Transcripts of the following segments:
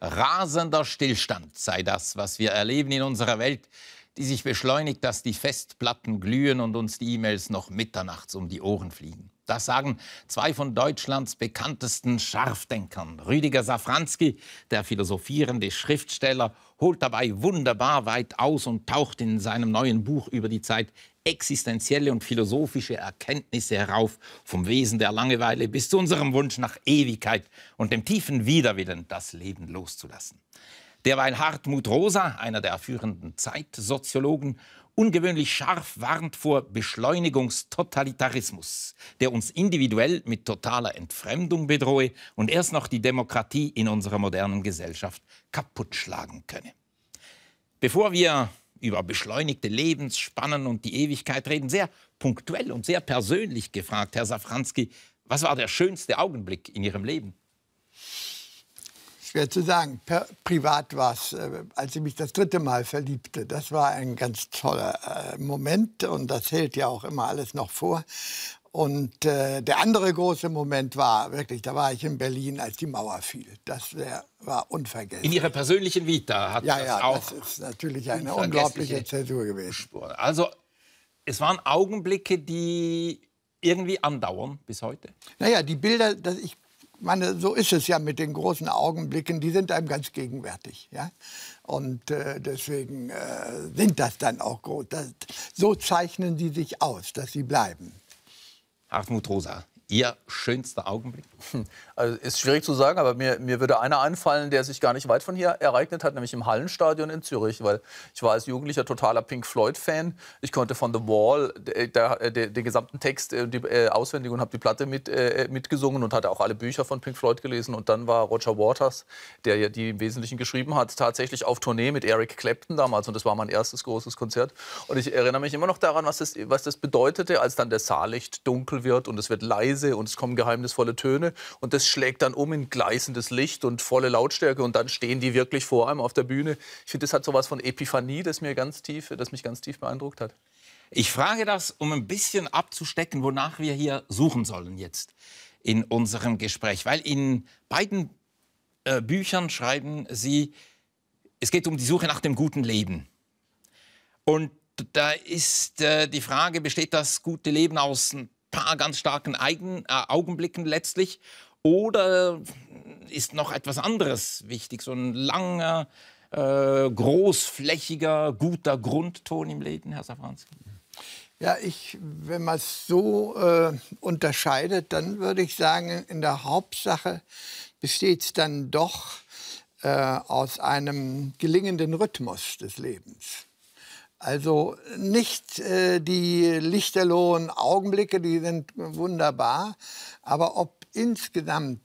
Rasender Stillstand sei das, was wir erleben in unserer Welt, die sich beschleunigt, dass die Festplatten glühen und uns die E-Mails noch mitternachts um die Ohren fliegen. Das sagen zwei von Deutschlands bekanntesten Scharfdenkern. Rüdiger Safranski, der philosophierende Schriftsteller, holt dabei wunderbar weit aus und taucht in seinem neuen Buch über die Zeit existenzielle und philosophische Erkenntnisse herauf, vom Wesen der Langeweile bis zu unserem Wunsch nach Ewigkeit und dem tiefen Widerwillen, das Leben loszulassen. Derweil Hartmut Rosa, einer der führenden Zeitsoziologen, ungewöhnlich scharf warnt vor Beschleunigungstotalitarismus, der uns individuell mit totaler Entfremdung bedrohe und erst noch die Demokratie in unserer modernen Gesellschaft kaputtschlagen könne. Bevor wir über beschleunigte Lebensspannen und die Ewigkeit reden, sehr punktuell und sehr persönlich gefragt, Herr Safranski, was war der schönste Augenblick in Ihrem Leben? Schwer zu sagen. Privat war es, als ich mich das 3. Mal verliebte. Das war ein ganz toller Moment und das hält ja auch immer alles noch vor. Und der andere große Moment war wirklich, da war ich in Berlin, als die Mauer fiel. Das war unvergessen. In Ihrer persönlichen Vita hat das auch... das ist natürlich eine unglaubliche Zäsur gewesen. Also es waren Augenblicke, die irgendwie andauern bis heute? Naja, die Bilder, ich meine, so ist es ja mit den großen Augenblicken, die sind einem ganz gegenwärtig. Ja? Und deswegen sind das dann auch groß. So zeichnen sie sich aus, dass sie bleiben. Hartmut Rosa, Ihr schönster Augenblick? Also ist schwierig zu sagen, aber mir würde einer einfallen, der sich gar nicht weit von hier ereignet hat, nämlich im Hallenstadion in Zürich, weil ich war als Jugendlicher totaler Pink Floyd-Fan. Ich konnte von The Wall den gesamten Text auswendig und habe die Platte mitgesungen und hatte auch alle Bücher von Pink Floyd gelesen. Und dann war Roger Waters, der ja die im Wesentlichen geschrieben hat, tatsächlich auf Tournee mit Eric Clapton damals. Und das war mein erstes großes Konzert. Und ich erinnere mich immer noch daran, was das bedeutete, als dann der Saallicht dunkel wird und es wird leise und es kommen geheimnisvolle Töne. Und das schlägt dann um in gleißendes Licht und volle Lautstärke und dann stehen die wirklich vor einem auf der Bühne. Ich finde, das hat so was von Epiphanie, das mich ganz tief beeindruckt hat. Ich frage das, um ein bisschen abzustecken, wonach wir hier suchen sollen jetzt in unserem Gespräch. Weil in beiden Büchern schreiben Sie, es geht um die Suche nach dem guten Leben. Und da ist die Frage, besteht das gute Leben aus ein paar ganz starken Augenblicken letztlich? Oder ist noch etwas anderes wichtig, so ein langer, großflächiger, guter Grundton im Leben, Herr Safranski? Ja, wenn man es so unterscheidet, dann würde ich sagen, in der Hauptsache besteht es dann doch aus einem gelingenden Rhythmus des Lebens. Also nicht die lichterlohen Augenblicke, die sind wunderbar, aber ob insgesamt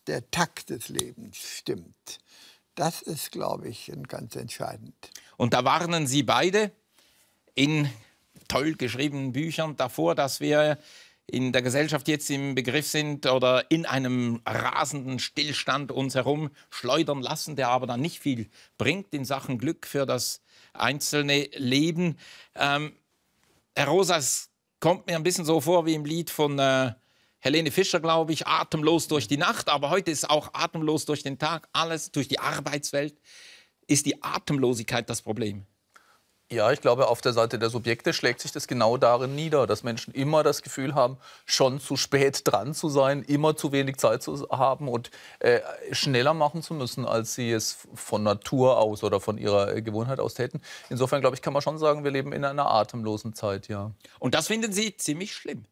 der Takt des Lebens stimmt, das ist, glaube ich, ganz entscheidend. Und da warnen Sie beide in toll geschriebenen Büchern davor, dass wir in der Gesellschaft jetzt im Begriff sind oder in einem rasenden Stillstand uns herum schleudern lassen, der aber dann nicht viel bringt in Sachen Glück für das einzelne Leben. Herr Rosa, es kommt mir ein bisschen so vor wie im Lied von Helene Fischer, glaube ich, atemlos durch die Nacht, aber heute ist auch atemlos durch den Tag, alles durch die Arbeitswelt. Ist die Atemlosigkeit das Problem? Ja, ich glaube, auf der Seite der Subjekte schlägt sich das genau darin nieder, dass Menschen immer das Gefühl haben, schon zu spät dran zu sein, immer zu wenig Zeit zu haben und schneller machen zu müssen, als sie es von Natur aus oder von ihrer Gewohnheit aus täten. Insofern, glaube ich, kann man schon sagen, wir leben in einer atemlosen Zeit, ja. Und das finden Sie ziemlich schlimm?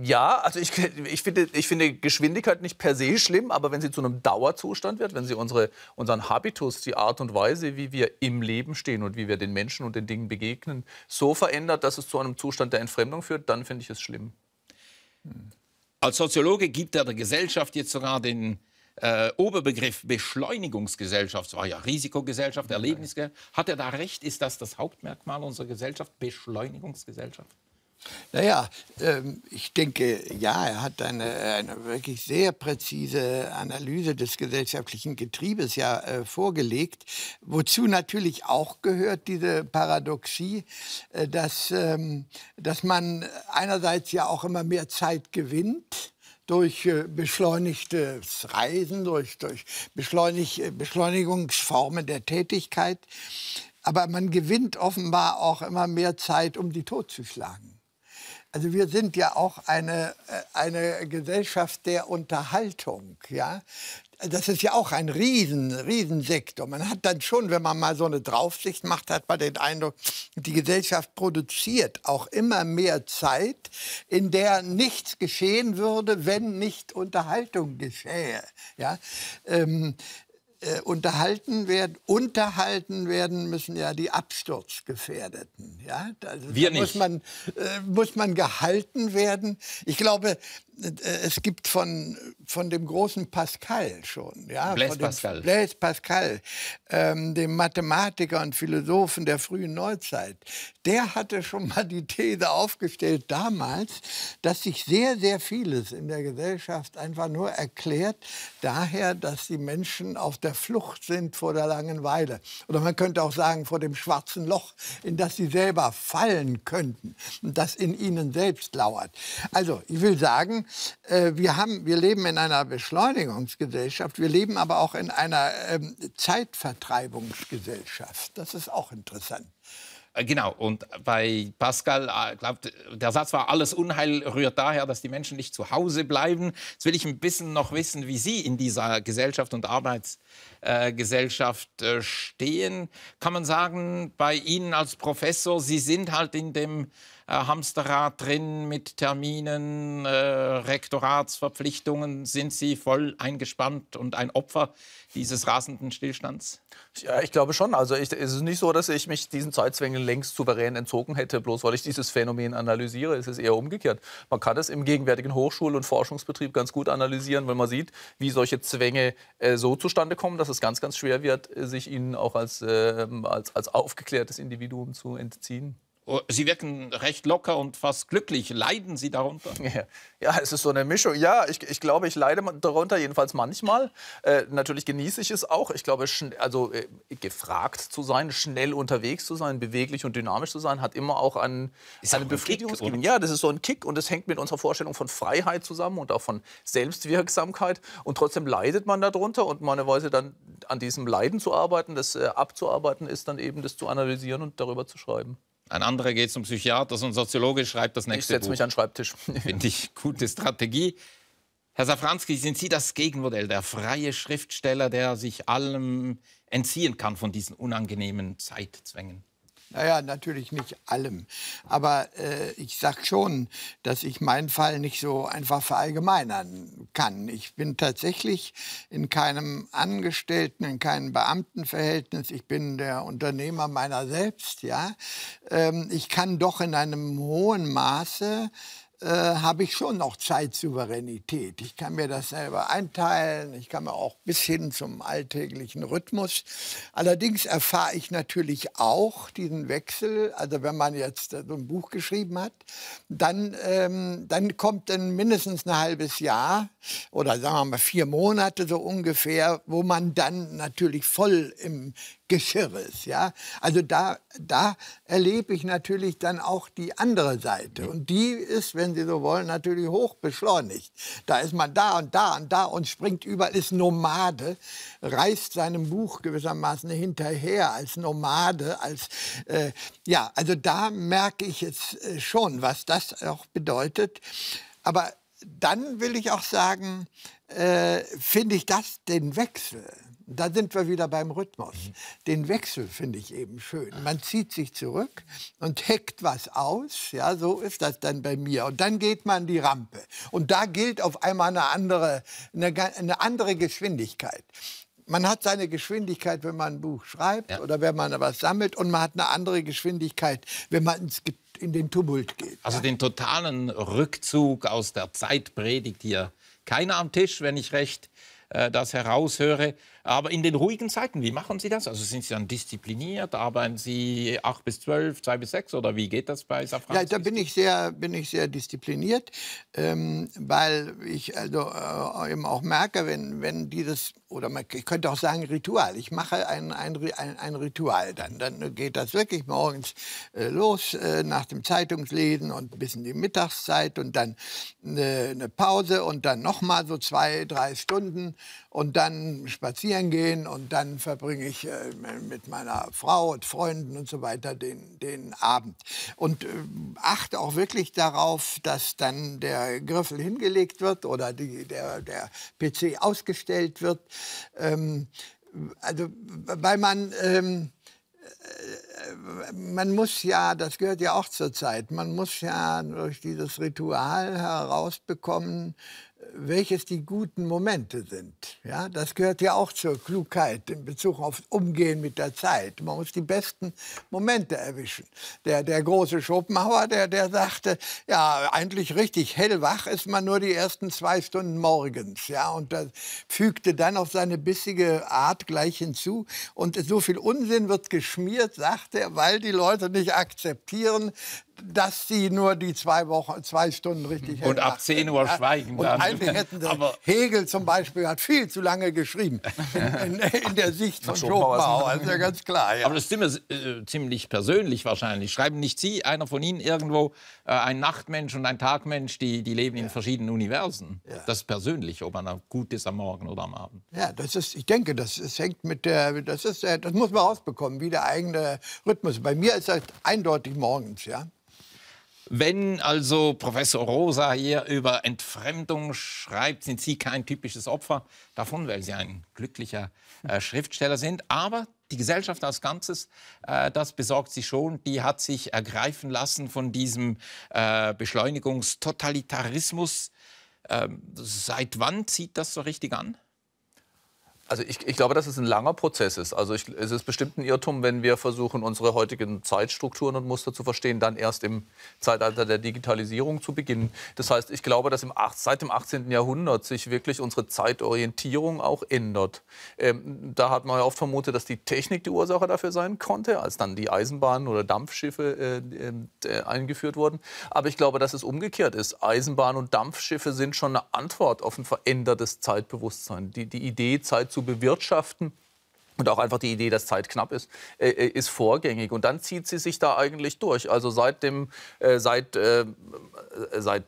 Ja, also ich finde Geschwindigkeit nicht per se schlimm, aber wenn sie zu einem Dauerzustand wird, wenn sie unseren Habitus, die Art und Weise, wie wir im Leben stehen und wie wir den Menschen und den Dingen begegnen, so verändert, dass es zu einem Zustand der Entfremdung führt, dann finde ich es schlimm. Als Soziologe gibt er der Gesellschaft jetzt sogar den Oberbegriff Beschleunigungsgesellschaft. Es war ja Risikogesellschaft, Erlebnisgesellschaft. Hat er da recht? Ist das das Hauptmerkmal unserer Gesellschaft, Beschleunigungsgesellschaft? Naja, ich denke, ja, er hat eine wirklich sehr präzise Analyse des gesellschaftlichen Getriebes ja vorgelegt, wozu natürlich auch gehört diese Paradoxie, dass man einerseits ja auch immer mehr Zeit gewinnt, durch beschleunigtes Reisen, durch Beschleunigungsformen der Tätigkeit. Aber man gewinnt offenbar auch immer mehr Zeit, um die totzuschlagen. Also wir sind ja auch eine Gesellschaft der Unterhaltung, ja. Das ist ja auch ein Riesensektor. Man hat dann schon, wenn man mal so eine Draufsicht macht, hat man den Eindruck, die Gesellschaft produziert auch immer mehr Zeit, in der nichts geschehen würde, wenn nicht Unterhaltung geschähe. Ja? Unterhalten werden müssen ja die Absturzgefährdeten. Ja? Also wir nicht. Muss man gehalten werden. Ich glaube, es gibt von dem großen Pascal schon, ja, Blaise Pascal, dem Mathematiker und Philosophen der frühen Neuzeit, der hatte schon mal die These aufgestellt damals, dass sich sehr, sehr vieles in der Gesellschaft einfach nur erklärt daher, dass die Menschen auf der Flucht sind vor der Langeweile. Oder man könnte auch sagen, vor dem schwarzen Loch, in das sie selber fallen könnten und das in ihnen selbst lauert. Also, ich will sagen, wir leben in einer Beschleunigungsgesellschaft, wir leben aber auch in einer Zeitvertreibungsgesellschaft. Das ist auch interessant. Genau, und bei Pascal, glaubt, der Satz war, alles Unheil rührt daher, dass die Menschen nicht zu Hause bleiben. Jetzt will ich ein bisschen noch wissen, wie Sie in dieser Gesellschaft und Arbeitsgesellschaft stehen. Kann man sagen, bei Ihnen als Professor, Sie sind halt in dem Hamsterrad drin mit Terminen, Rektoratsverpflichtungen. Sind Sie voll eingespannt und ein Opfer dieses rasenden Stillstands? Ja, ich glaube schon. Also es ist nicht so, dass ich mich diesen Zeitzwängen längst souverän entzogen hätte, bloß weil ich dieses Phänomen analysiere. Es ist eher umgekehrt. Man kann es im gegenwärtigen Hochschul- und Forschungsbetrieb ganz gut analysieren, weil man sieht, wie solche Zwänge so zustande kommen, dass es ganz, ganz schwer wird, sich ihnen auch als aufgeklärtes Individuum zu entziehen. Sie wirken recht locker und fast glücklich. Leiden Sie darunter? Ja, es ist so eine Mischung. Ja, ich glaube, ich leide darunter, jedenfalls manchmal. Natürlich genieße ich es auch. Ich glaube, gefragt zu sein, schnell unterwegs zu sein, beweglich und dynamisch zu sein, hat immer auch eine Befriedigungsgebung. Ja, das ist so ein Kick und das hängt mit unserer Vorstellung von Freiheit zusammen und auch von Selbstwirksamkeit. Und trotzdem leidet man darunter und meine Weise dann an diesem Leiden zu arbeiten, das abzuarbeiten, ist dann eben das zu analysieren und darüber zu schreiben. Ein anderer geht zum Psychiater, so ein Soziologe schreibt das nächste Buch. Ich setze mich an den Schreibtisch. Finde ich gute Strategie. Herr Safranski, sind Sie das Gegenmodell, der freie Schriftsteller, der sich allem entziehen kann von diesen unangenehmen Zeitzwängen? Naja, natürlich nicht allem. Aber ich sage schon, dass ich meinen Fall nicht so einfach verallgemeinern kann. Ich bin tatsächlich in keinem Angestellten, in keinem Beamtenverhältnis. Ich bin der Unternehmer meiner selbst. Ja? Ich kann doch in einem hohen Maße habe ich schon noch Zeitsouveränität. Ich kann mir das selber einteilen, ich kann mir auch bis hin zum alltäglichen Rhythmus. Allerdings erfahre ich natürlich auch diesen Wechsel, also wenn man jetzt so ein Buch geschrieben hat, dann kommt dann mindestens ein halbes Jahr oder sagen wir mal 4 Monate so ungefähr, wo man dann natürlich voll im Geschirr ist. Ja? Also da erlebe ich natürlich dann auch die andere Seite. Und die ist, wenn Sie so wollen, natürlich hoch beschleunigt. Da ist man da und da und da und springt überall, ist Nomade, reist seinem Buch gewissermaßen hinterher als Nomade. Also da merke ich jetzt schon, was das auch bedeutet. Aber dann will ich auch sagen, finde ich den Wechsel, da sind wir wieder beim Rhythmus. Den Wechsel finde ich eben schön. Man zieht sich zurück und heckt was aus. Ja, so ist das dann bei mir. Und dann geht man die Rampe. Und da gilt auf einmal eine andere Geschwindigkeit. Man hat seine Geschwindigkeit, wenn man ein Buch schreibt oder wenn man was sammelt. Und man hat eine andere Geschwindigkeit, wenn man in den Tumult geht. Also den totalen Rückzug aus der Zeit predigt hier keiner am Tisch, wenn ich recht das heraushöre. Aber in den ruhigen Zeiten, wie machen Sie das? Also sind Sie dann diszipliniert? Arbeiten Sie 8 bis 12, 2 bis 6 oder wie geht das bei Safran? Ja, da bin ich sehr diszipliniert, weil ich also eben auch merke, wenn dieses, oder ich könnte auch sagen Ritual, ich mache ein Ritual dann geht das wirklich morgens los nach dem Zeitungslesen und bis in die Mittagszeit und dann eine Pause und dann noch mal so 2, 3 Stunden und dann spazieren gehen und dann verbringe ich mit meiner Frau und Freunden und so weiter den Abend. Und achte auch wirklich darauf, dass dann der Griffel hingelegt wird oder der PC ausgestellt wird. Also, weil man muss ja, das gehört ja auch zur Zeit, man muss ja durch dieses Ritual herausbekommen, welches die guten Momente sind. Ja, das gehört ja auch zur Klugheit in Bezug auf Umgehen mit der Zeit. Man muss die besten Momente erwischen. Der große Schopenhauer, der sagte, ja, eigentlich richtig hellwach ist man nur die ersten 2 Stunden morgens. Ja, und das fügte dann auf seine bissige Art gleich hinzu. Und so viel Unsinn wird geschmiert, sagt er, weil die Leute nicht akzeptieren, dass sie nur die 2 Stunden richtig hellwach und ab 10 Uhr schweigen und dann. eigentlich hätten sie, Hegel zum Beispiel hat viel zu lange geschrieben in der Sicht von Schopenhauer, also ja ganz klar. Ja. Aber das ist immer ziemlich persönlich wahrscheinlich. Schreiben nicht Sie, einer von Ihnen irgendwo, ein Nachtmensch und ein Tagmensch, die leben in verschiedenen Universen. Ja. Das ist persönlich, ob man gut ist am Morgen oder am Abend. Ja, ich denke, das hängt mit das muss man rausbekommen, wie der eigene Rhythmus. Bei mir ist das eindeutig morgens, ja. Wenn also Professor Rosa hier über Entfremdung schreibt, sind Sie kein typisches Opfer davon, weil Sie ein glücklicher Schriftsteller sind. Aber die Gesellschaft als Ganzes, das besorgt Sie schon, die hat sich ergreifen lassen von diesem Beschleunigungstotalitarismus. Seit wann zieht das so richtig an? Also ich glaube, dass es ein langer Prozess ist. Also es ist bestimmt ein Irrtum, wenn wir versuchen, unsere heutigen Zeitstrukturen und Muster zu verstehen, dann erst im Zeitalter der Digitalisierung zu beginnen. Das heißt, ich glaube, dass seit dem 18. Jahrhundert sich wirklich unsere Zeitorientierung auch ändert. Da hat man ja oft vermutet, dass die Technik die Ursache dafür sein konnte, als dann die Eisenbahnen oder Dampfschiffe eingeführt wurden. Aber ich glaube, dass es umgekehrt ist. Eisenbahn und Dampfschiffe sind schon eine Antwort auf ein verändertes Zeitbewusstsein. Die Idee, Zeit zu bewirtschaften und auch einfach die Idee, dass Zeit knapp ist, ist vorgängig. Und dann zieht sie sich da eigentlich durch. Also seit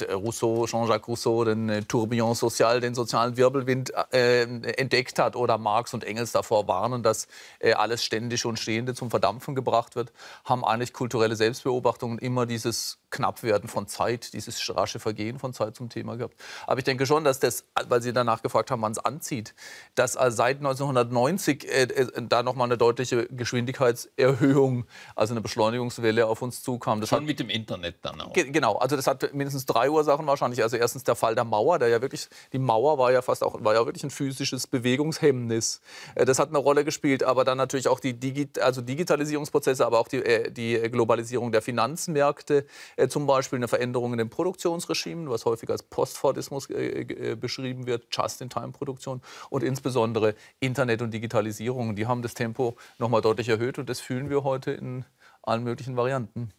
Rousseau, Jean-Jacques Rousseau, den Tourbillon social, den sozialen Wirbelwind entdeckt hat oder Marx und Engels davor warnen, dass alles Ständische und Stehende zum Verdampfen gebracht wird, haben eigentlich kulturelle Selbstbeobachtungen immer dieses Knappwerden von Zeit, dieses rasche Vergehen von Zeit zum Thema gehabt. Aber ich denke schon, dass das, weil Sie danach gefragt haben, wann es anzieht, dass seit 1990 da noch mal eine deutliche Geschwindigkeitserhöhung, also eine Beschleunigungswelle auf uns zukam. Das schon mit dem Internet dann auch. Genau, also das hat mindestens 3 Ursachen wahrscheinlich. Also erstens der Fall der Mauer, die Mauer war ja wirklich ein physisches Bewegungshemmnis. Das hat eine Rolle gespielt, aber dann natürlich auch die Digitalisierungsprozesse, aber auch die Globalisierung der Finanzmärkte, zum Beispiel eine Veränderung in den Produktionsregimen, was häufig als Postfordismus beschrieben wird, Just-in-Time-Produktion und insbesondere Internet und Digitalisierung. Die haben das Tempo noch mal deutlich erhöht und das fühlen wir heute in allen möglichen Varianten.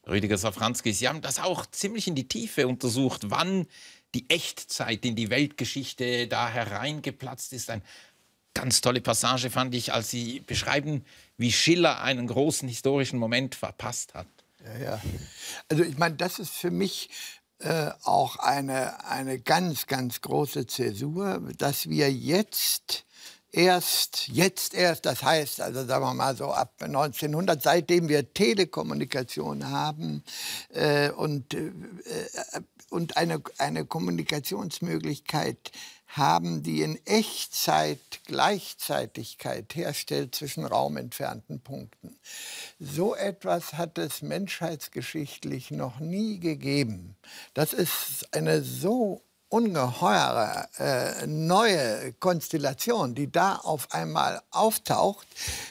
Rüdiger Safranski, Sie haben das auch ziemlich in die Tiefe untersucht, wann die Echtzeit in die Weltgeschichte da hereingeplatzt ist. Eine ganz tolle Passage fand ich, als Sie beschreiben, wie Schiller einen großen historischen Moment verpasst hat. Ja. Also ich meine, das ist für mich auch eine ganz, ganz große Zäsur, dass wir jetzt erst, das heißt, also sagen wir mal so ab 1900, seitdem wir Telekommunikation haben und eine Kommunikationsmöglichkeit haben, die in Echtzeit Gleichzeitigkeit herstellt zwischen raumentfernten Punkten. So etwas hat es menschheitsgeschichtlich noch nie gegeben. Das ist eine so ungeheure neue Konstellation, die da auf einmal auftaucht.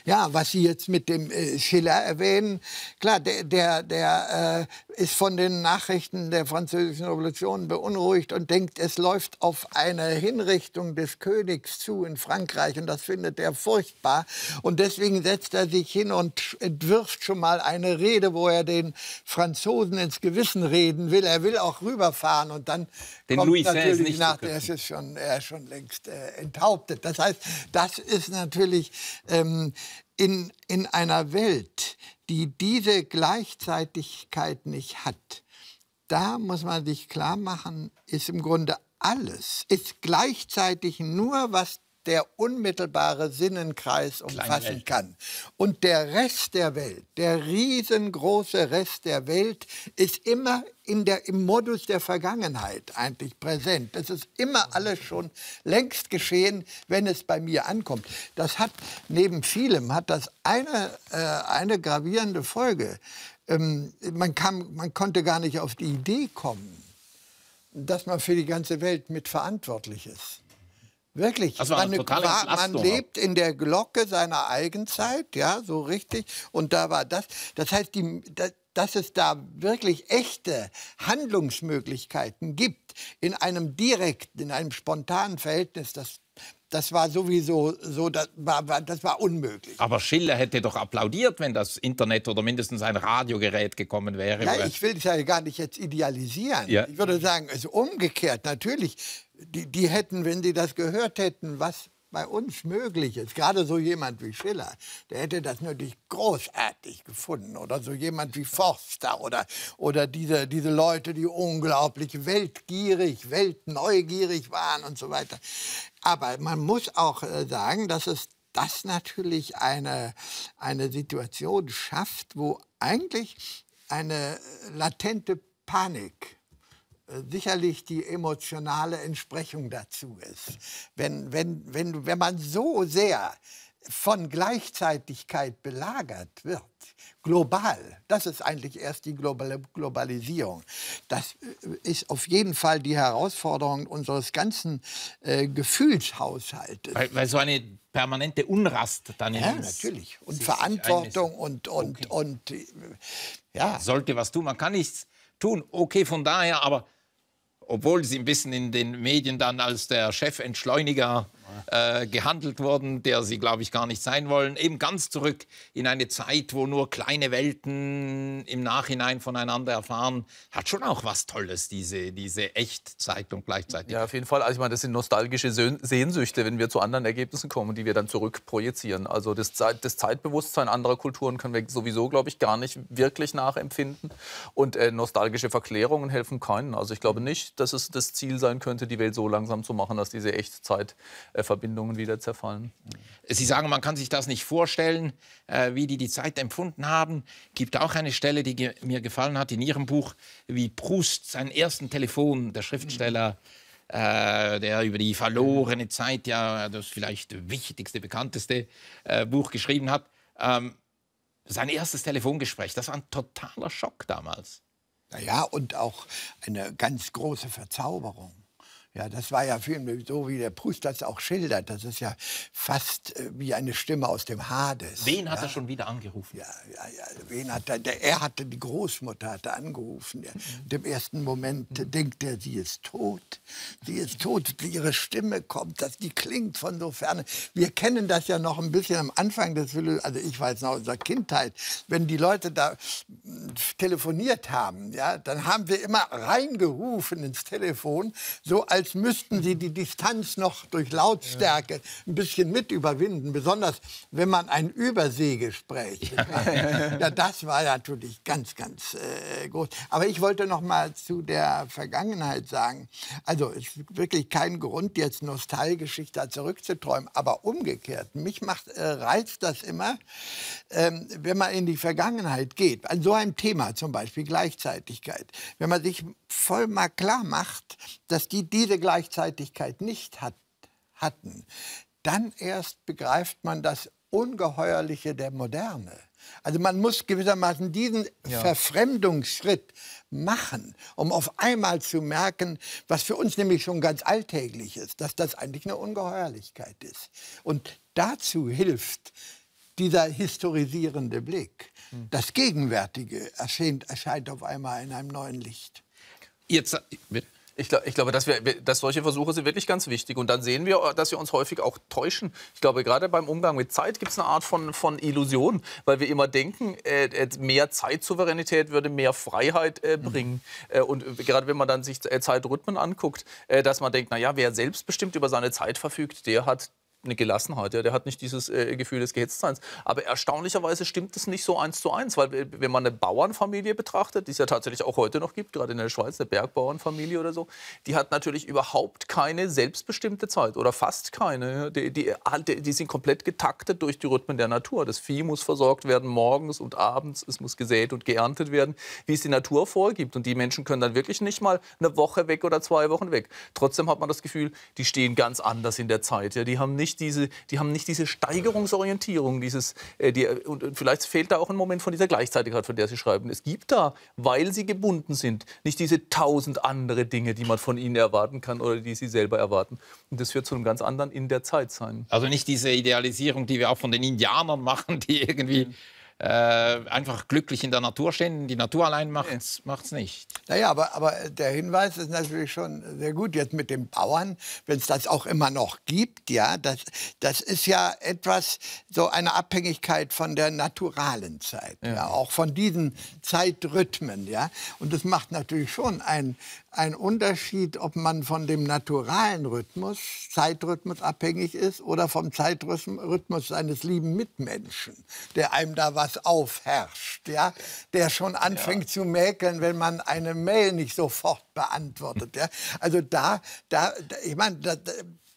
Ja, was Sie jetzt mit dem Schiller erwähnen, klar, der ist von den Nachrichten der Französischen Revolution beunruhigt und denkt, es läuft auf eine Hinrichtung des Königs zu in Frankreich und das findet er furchtbar. Und deswegen setzt er sich hin und entwirft schon mal eine Rede, wo er den Franzosen ins Gewissen reden will. Er will auch rüberfahren und dann den kommt Louis natürlich nicht nach, er ist schon längst enthauptet. Das heißt, das ist natürlich in einer Welt, die diese Gleichzeitigkeit nicht hat, da muss man sich klar machen, ist im Grunde alles, ist gleichzeitig nur, was der unmittelbare Sinnenkreis umfassen kann. Und der Rest der Welt, der riesengroße Rest der Welt, ist immer im Modus der Vergangenheit eigentlich präsent. Das ist immer alles schon längst geschehen, wenn es bei mir ankommt. Das hat, neben vielem, hat das eine gravierende Folge. Man konnte gar nicht auf die Idee kommen, dass man für die ganze Welt mitverantwortlich ist. Wirklich, das war eine totale man lebt in der Glocke seiner Eigenzeit, ja, so richtig. Und da war das. Das heißt, dass es da wirklich echte Handlungsmöglichkeiten gibt in einem direkten, in einem spontanen Verhältnis, das war sowieso so, das war unmöglich. Aber Schiller hätte doch applaudiert, wenn das Internet oder mindestens ein Radiogerät gekommen wäre. Ja, ich will es ja gar nicht jetzt idealisieren. Ja. Ich würde sagen, es ist umgekehrt. Natürlich, die hätten, wenn sie das gehört hätten, was bei uns möglich ist, gerade so jemand wie Schiller, der hätte das natürlich großartig gefunden. Oder so jemand wie Forster oder diese Leute, die unglaublich weltgierig, weltneugierig waren und so weiter. Aber man muss auch sagen, dass es das natürlich eine Situation schafft, wo eigentlich eine latente Panik sicherlich die emotionale Entsprechung dazu ist. Wenn man so sehr von Gleichzeitigkeit belagert wird, global, das ist eigentlich erst die Globalisierung. Das ist auf jeden Fall die Herausforderung unseres ganzen Gefühlshaushaltes. Weil so eine permanente Unrast dann ja, natürlich. Und Verantwortung und ja. Sollte was tun, man kann nichts tun. Okay, von daher, aber obwohl sie ein bisschen in den Medien dann als der Chefentschleuniger gehandelt wurden, der sie, glaube ich, gar nicht sein wollen, eben ganz zurück in eine Zeit, wo nur kleine Welten im Nachhinein voneinander erfahren, hat schon auch was Tolles, diese Echtzeit und gleichzeitig. Ja, auf jeden Fall. Also ich meine, das sind nostalgische Sehnsüchte, wenn wir zu anderen Ergebnissen kommen, die wir dann zurückprojizieren. Also das Zeitbewusstsein anderer Kulturen können wir sowieso, glaube ich, gar nicht wirklich nachempfinden. Und nostalgische Verklärungen helfen keinen. Also ich glaube nicht, dass es das Ziel sein könnte, die Welt so langsam zu machen, dass diese Echtzeitverbindungen wieder zerfallen. Sie sagen, man kann sich das nicht vorstellen, wie die Zeit empfunden haben. Gibt auch eine Stelle, die mir gefallen hat in Ihrem Buch, wie Proust sein ersten Telefon, der Schriftsteller, der über die verlorene Zeit ja das vielleicht wichtigste, bekannteste Buch geschrieben hat. Sein erstes Telefongespräch, das war ein totaler Schock damals. Ja, und auch eine ganz große Verzauberung. Ja, das war ja vielmehr so, wie der Proust das auch schildert. Das ist ja fast wie eine Stimme aus dem Hades. Wen hat er schon wieder angerufen? Ja, wen hat die Großmutter hatte angerufen. Im ersten Moment denkt er, sie ist tot. Sie ist tot. Ihre Stimme kommt, die klingt von so ferne. Wir kennen das ja noch ein bisschen am Anfang des, also ich weiß noch, unserer Kindheit, wenn die Leute da telefoniert haben, ja, dann haben wir immer reingerufen ins Telefon, so als müssten sie die Distanz noch durch Lautstärke ein bisschen mit überwinden, besonders wenn man ein Überseegespräch. Ja, das war natürlich ganz, ganz groß. Aber ich wollte noch mal zu der Vergangenheit sagen, also es ist wirklich kein Grund, jetzt nostalgisch sich da zurückzuträumen, aber umgekehrt, mich reizt das immer, wenn man in die Vergangenheit geht, an so einem Thema zum Beispiel Gleichzeitigkeit, wenn man sich voll mal klar macht, dass diese Gleichzeitigkeit nicht hatten, dann erst begreift man das Ungeheuerliche der Moderne. Also man muss gewissermaßen diesen Verfremdungsschritt machen, um auf einmal zu merken, was für uns nämlich schon ganz alltäglich ist, dass das eigentlich eine Ungeheuerlichkeit ist. Und dazu hilft dieser historisierende Blick. Das Gegenwärtige erscheint auf einmal in einem neuen Licht. Jetzt, bitte. Ich glaube, dass solche Versuche sind wirklich ganz wichtig. Und dann sehen wir, dass wir uns häufig auch täuschen. Ich glaube, gerade beim Umgang mit Zeit gibt es eine Art von Illusion, weil wir immer denken, mehr Zeitsouveränität würde mehr Freiheit bringen. Und gerade wenn man dann sich Zeitrhythmen anguckt, dass man denkt, naja, wer selbstbestimmt über seine Zeit verfügt, der hat eine Gelassenheit, ja, der hat nicht dieses Gefühl des Gehetztseins. Aber erstaunlicherweise stimmt es nicht so 1:1, weil wenn man eine Bauernfamilie betrachtet, die es ja tatsächlich auch heute noch gibt, gerade in der Schweiz, eine Bergbauernfamilie oder so, die hat natürlich überhaupt keine selbstbestimmte Zeit oder fast keine. Die sind komplett getaktet durch die Rhythmen der Natur. Das Vieh muss versorgt werden morgens und abends, es muss gesät und geerntet werden, wie es die Natur vorgibt. Und die Menschen können dann wirklich nicht mal eine Woche weg oder 2 Wochen weg. Trotzdem hat man das Gefühl, die stehen ganz anders in der Zeit. Ja, die haben nicht diese Steigerungsorientierung, und vielleicht fehlt da auch ein Moment von dieser Gleichzeitigkeit, von der Sie schreiben. Es gibt da, weil sie gebunden sind, nicht diese 1000 andere Dinge, die man von ihnen erwarten kann oder die sie selber erwarten. Und das wird zu einem ganz anderen in der Zeit sein. Also nicht diese Idealisierung, die wir auch von den Indianern machen, die irgendwie einfach glücklich in der Natur stehen. Die Natur allein macht's nicht. Naja, aber der Hinweis ist natürlich schon sehr gut jetzt mit den Bauern, wenn es das auch immer noch gibt. Ja, das ist ja etwas, so eine Abhängigkeit von der naturalen Zeit, ja, auch von diesen Zeitrhythmen. Ja, und das macht natürlich schon einen Unterschied, ob man von dem naturalen Zeitrhythmus abhängig ist oder vom Zeitrhythmus seines lieben Mitmenschen, der einem da was aufherrscht, ja, der schon anfängt zu mäkeln, wenn man eine Mail nicht sofort beantwortet. Ja. Also ich meine,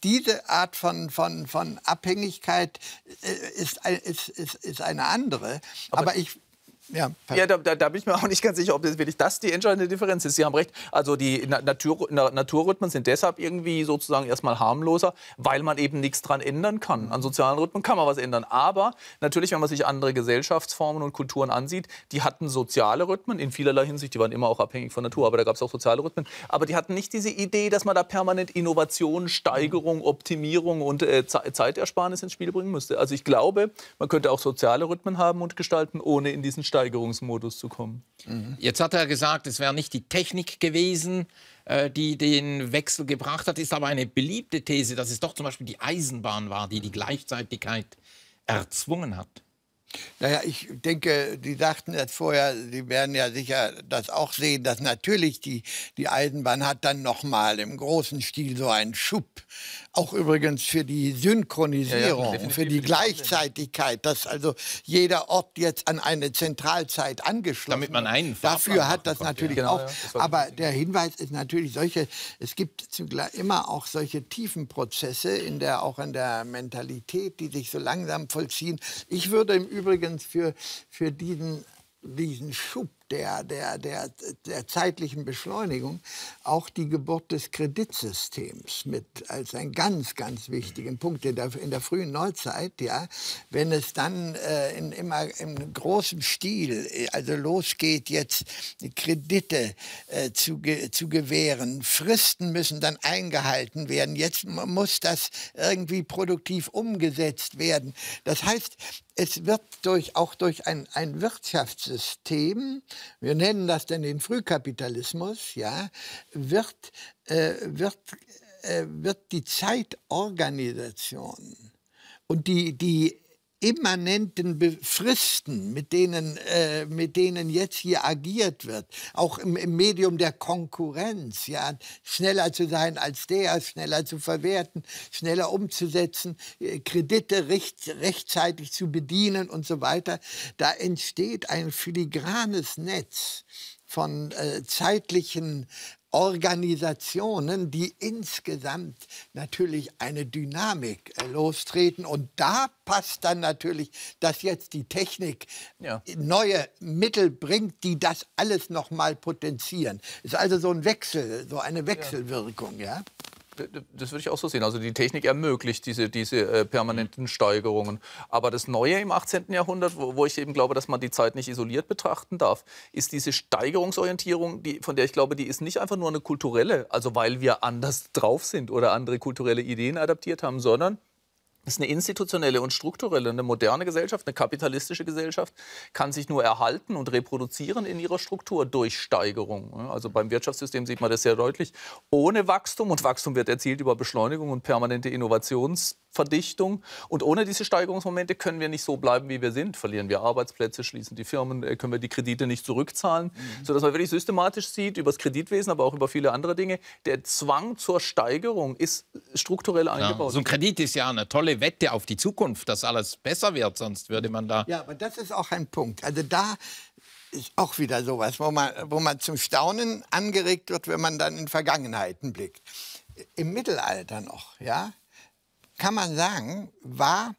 diese Art von Abhängigkeit ist eine andere. Aber ja, da bin ich mir auch nicht ganz sicher, ob das wirklich die entscheidende Differenz ist. Sie haben recht, also die Naturrhythmen sind deshalb irgendwie sozusagen erstmal harmloser, weil man eben nichts dran ändern kann. An sozialen Rhythmen kann man was ändern. Aber natürlich, wenn man sich andere Gesellschaftsformen und Kulturen ansieht, die hatten soziale Rhythmen in vielerlei Hinsicht, die waren immer auch abhängig von Natur, aber da gab es auch soziale Rhythmen. Aber die hatten nicht diese Idee, dass man da permanent Innovation, Steigerung, Optimierung und Zeitersparnis ins Spiel bringen müsste. Also ich glaube, man könnte auch soziale Rhythmen haben und gestalten, ohne in diesen Steigerungsmodus zu kommen. Jetzt hat er gesagt, es wäre nicht die Technik gewesen, die den Wechsel gebracht hat. Ist aber eine beliebte These, dass es doch zum Beispiel die Eisenbahn war, die die Gleichzeitigkeit erzwungen hat. Naja, ich denke, die sagten jetzt vorher, Sie werden ja sicher das auch sehen, dass natürlich die Eisenbahn hat dann noch mal im großen Stil so einen Schub. Auch übrigens für die Synchronisierung, für die Gleichzeitigkeit, dass also jeder Ort jetzt an eine Zentralzeit angeschlossen damit man einen wird. Dafür hat das natürlich auch. Aber der Hinweis ist natürlich es gibt immer auch solche tiefen Prozesse auch in der Mentalität, die sich so langsam vollziehen. Ich würde im Übrigen für diesen Schub der zeitlichen Beschleunigung auch die Geburt des Kreditsystems als einen ganz, ganz wichtigen Punkt in der frühen Neuzeit, ja, wenn es dann immer im großen Stil, also losgeht jetzt Kredite zu gewähren, Fristen müssen dann eingehalten werden, jetzt muss das irgendwie produktiv umgesetzt werden. Das heißt, es wird auch durch ein Wirtschaftssystem, wir nennen das dann den Frühkapitalismus, ja, wird die Zeitorganisation und die immanenten Fristen, mit denen jetzt hier agiert wird, auch im Medium der Konkurrenz, ja, schneller zu sein als schneller zu verwerten, schneller umzusetzen, Kredite rechtzeitig zu bedienen und so weiter, da entsteht ein filigranes Netz von zeitlichen Organisationen, die insgesamt natürlich eine Dynamik lostreten. Und da passt dann natürlich, dass jetzt die Technik neue Mittel bringt, die das alles noch mal potenzieren. Ist also so ein Wechsel, so eine Wechselwirkung, ja? Das würde ich auch so sehen. Also die Technik ermöglicht diese permanenten Steigerungen. Aber das Neue im 18. Jahrhundert, wo ich eben glaube, dass man die Zeit nicht isoliert betrachten darf, ist diese Steigerungsorientierung, von der ich glaube, die ist nicht einfach nur eine kulturelle, also weil wir anders drauf sind oder andere kulturelle Ideen adaptiert haben, sondern ist eine institutionelle und strukturelle. Eine moderne Gesellschaft, eine kapitalistische Gesellschaft kann sich nur erhalten und reproduzieren in ihrer Struktur durch Steigerung. Also beim Wirtschaftssystem sieht man das sehr deutlich. Ohne Wachstum, und Wachstum wird erzielt über Beschleunigung und permanente Innovationsverdichtung. Und ohne diese Steigerungsmomente können wir nicht so bleiben, wie wir sind. Verlieren wir Arbeitsplätze, schließen die Firmen, können wir die Kredite nicht zurückzahlen. Sodass man wirklich systematisch sieht, über das Kreditwesen, aber auch über viele andere Dinge, der Zwang zur Steigerung ist strukturell eingebaut. So ein Kredit ist ja eine tolle Wette auf die Zukunft, dass alles besser wird, sonst würde man da... Ja, aber das ist auch ein Punkt. Also da ist auch wieder sowas, wo man zum Staunen angeregt wird, wenn man dann in Vergangenheiten blickt. Im Mittelalter noch, ja, kann man sagen, war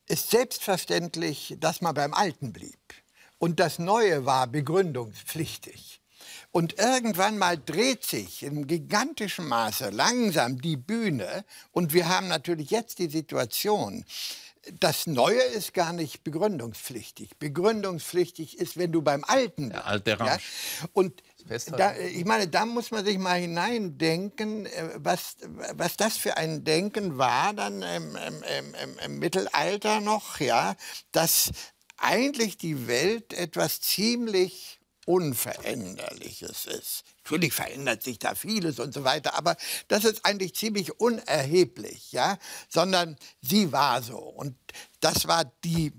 es selbstverständlich, dass man beim Alten blieb. Und das Neue war begründungspflichtig. Und irgendwann mal dreht sich in gigantischen Maße langsam die Bühne. Und wir haben natürlich jetzt die Situation, das Neue ist gar nicht begründungspflichtig. Begründungspflichtig ist, wenn du beim Alten bist. Der alte Rausch. Ja? Und ich meine, da muss man sich mal hineindenken, was das für ein Denken war dann im Mittelalter noch, ja, dass eigentlich die Welt etwas ziemlich Unveränderliches ist. Natürlich verändert sich da vieles und so weiter, aber das ist eigentlich ziemlich unerheblich, ja, sondern sie war so und das war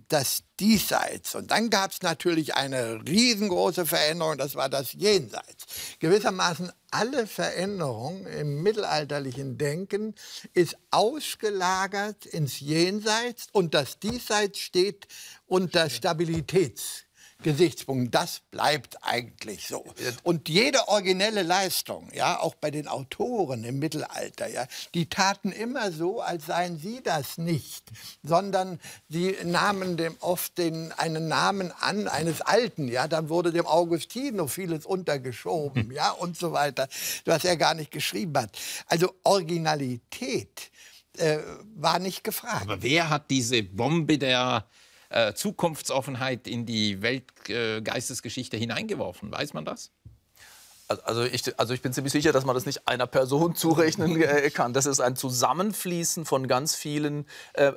das Diesseits. Und dann gab es natürlich eine riesengroße Veränderung, das war das Jenseits. Gewissermaßen alle Veränderung im mittelalterlichen Denken ist ausgelagert ins Jenseits und das Diesseits steht unter Stabilitätspunkten. Das bleibt eigentlich so. Und jede originelle Leistung, ja, auch bei den Autoren im Mittelalter, ja, die taten immer so, als seien sie das nicht, sondern sie nahmen dem oft einen Namen an eines Alten, ja, dann wurde dem Augustin noch vieles untergeschoben, ja, und so weiter, was er gar nicht geschrieben hat. Also Originalität war nicht gefragt. Aber wer hat diese Bombe der Zukunftsoffenheit in die Weltgeistesgeschichte hineingeworfen? Weiß man das? Also ich bin ziemlich sicher, dass man das nicht einer Person zurechnen kann. Das ist ein Zusammenfließen von ganz vielen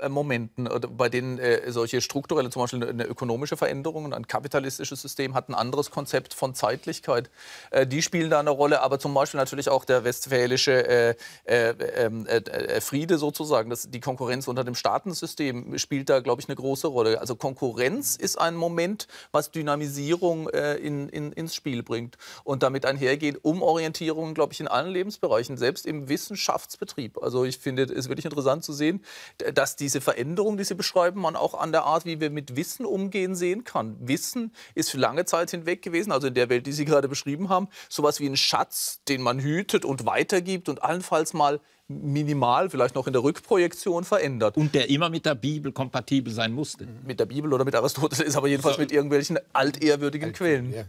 Momenten, bei denen solche strukturelle, zum Beispiel eine ökonomische Veränderung und ein kapitalistisches System hat ein anderes Konzept von Zeitlichkeit. Die spielen da eine Rolle, aber zum Beispiel natürlich auch der westfälische Friede sozusagen, die Konkurrenz unter dem Staatensystem spielt da, glaube ich, eine große Rolle. Also Konkurrenz ist ein Moment, was Dynamisierung ins Spiel bringt und damit einhergeht Umorientierung, glaube ich, in allen Lebensbereichen, selbst im Wissenschaftsbetrieb. Also ich finde es wirklich interessant zu sehen, dass diese Veränderung, die Sie beschreiben, man auch an der Art, wie wir mit Wissen umgehen, sehen kann. Wissen ist für lange Zeit hinweg gewesen, also in der Welt, die Sie gerade beschrieben haben, sowas wie ein Schatz, den man hütet und weitergibt und allenfalls mal minimal, vielleicht noch in der Rückprojektion verändert. Und der immer mit der Bibel kompatibel sein musste. Mit der Bibel oder mit Aristoteles, aber jedenfalls mit irgendwelchen altehrwürdigen Quellen. Ja.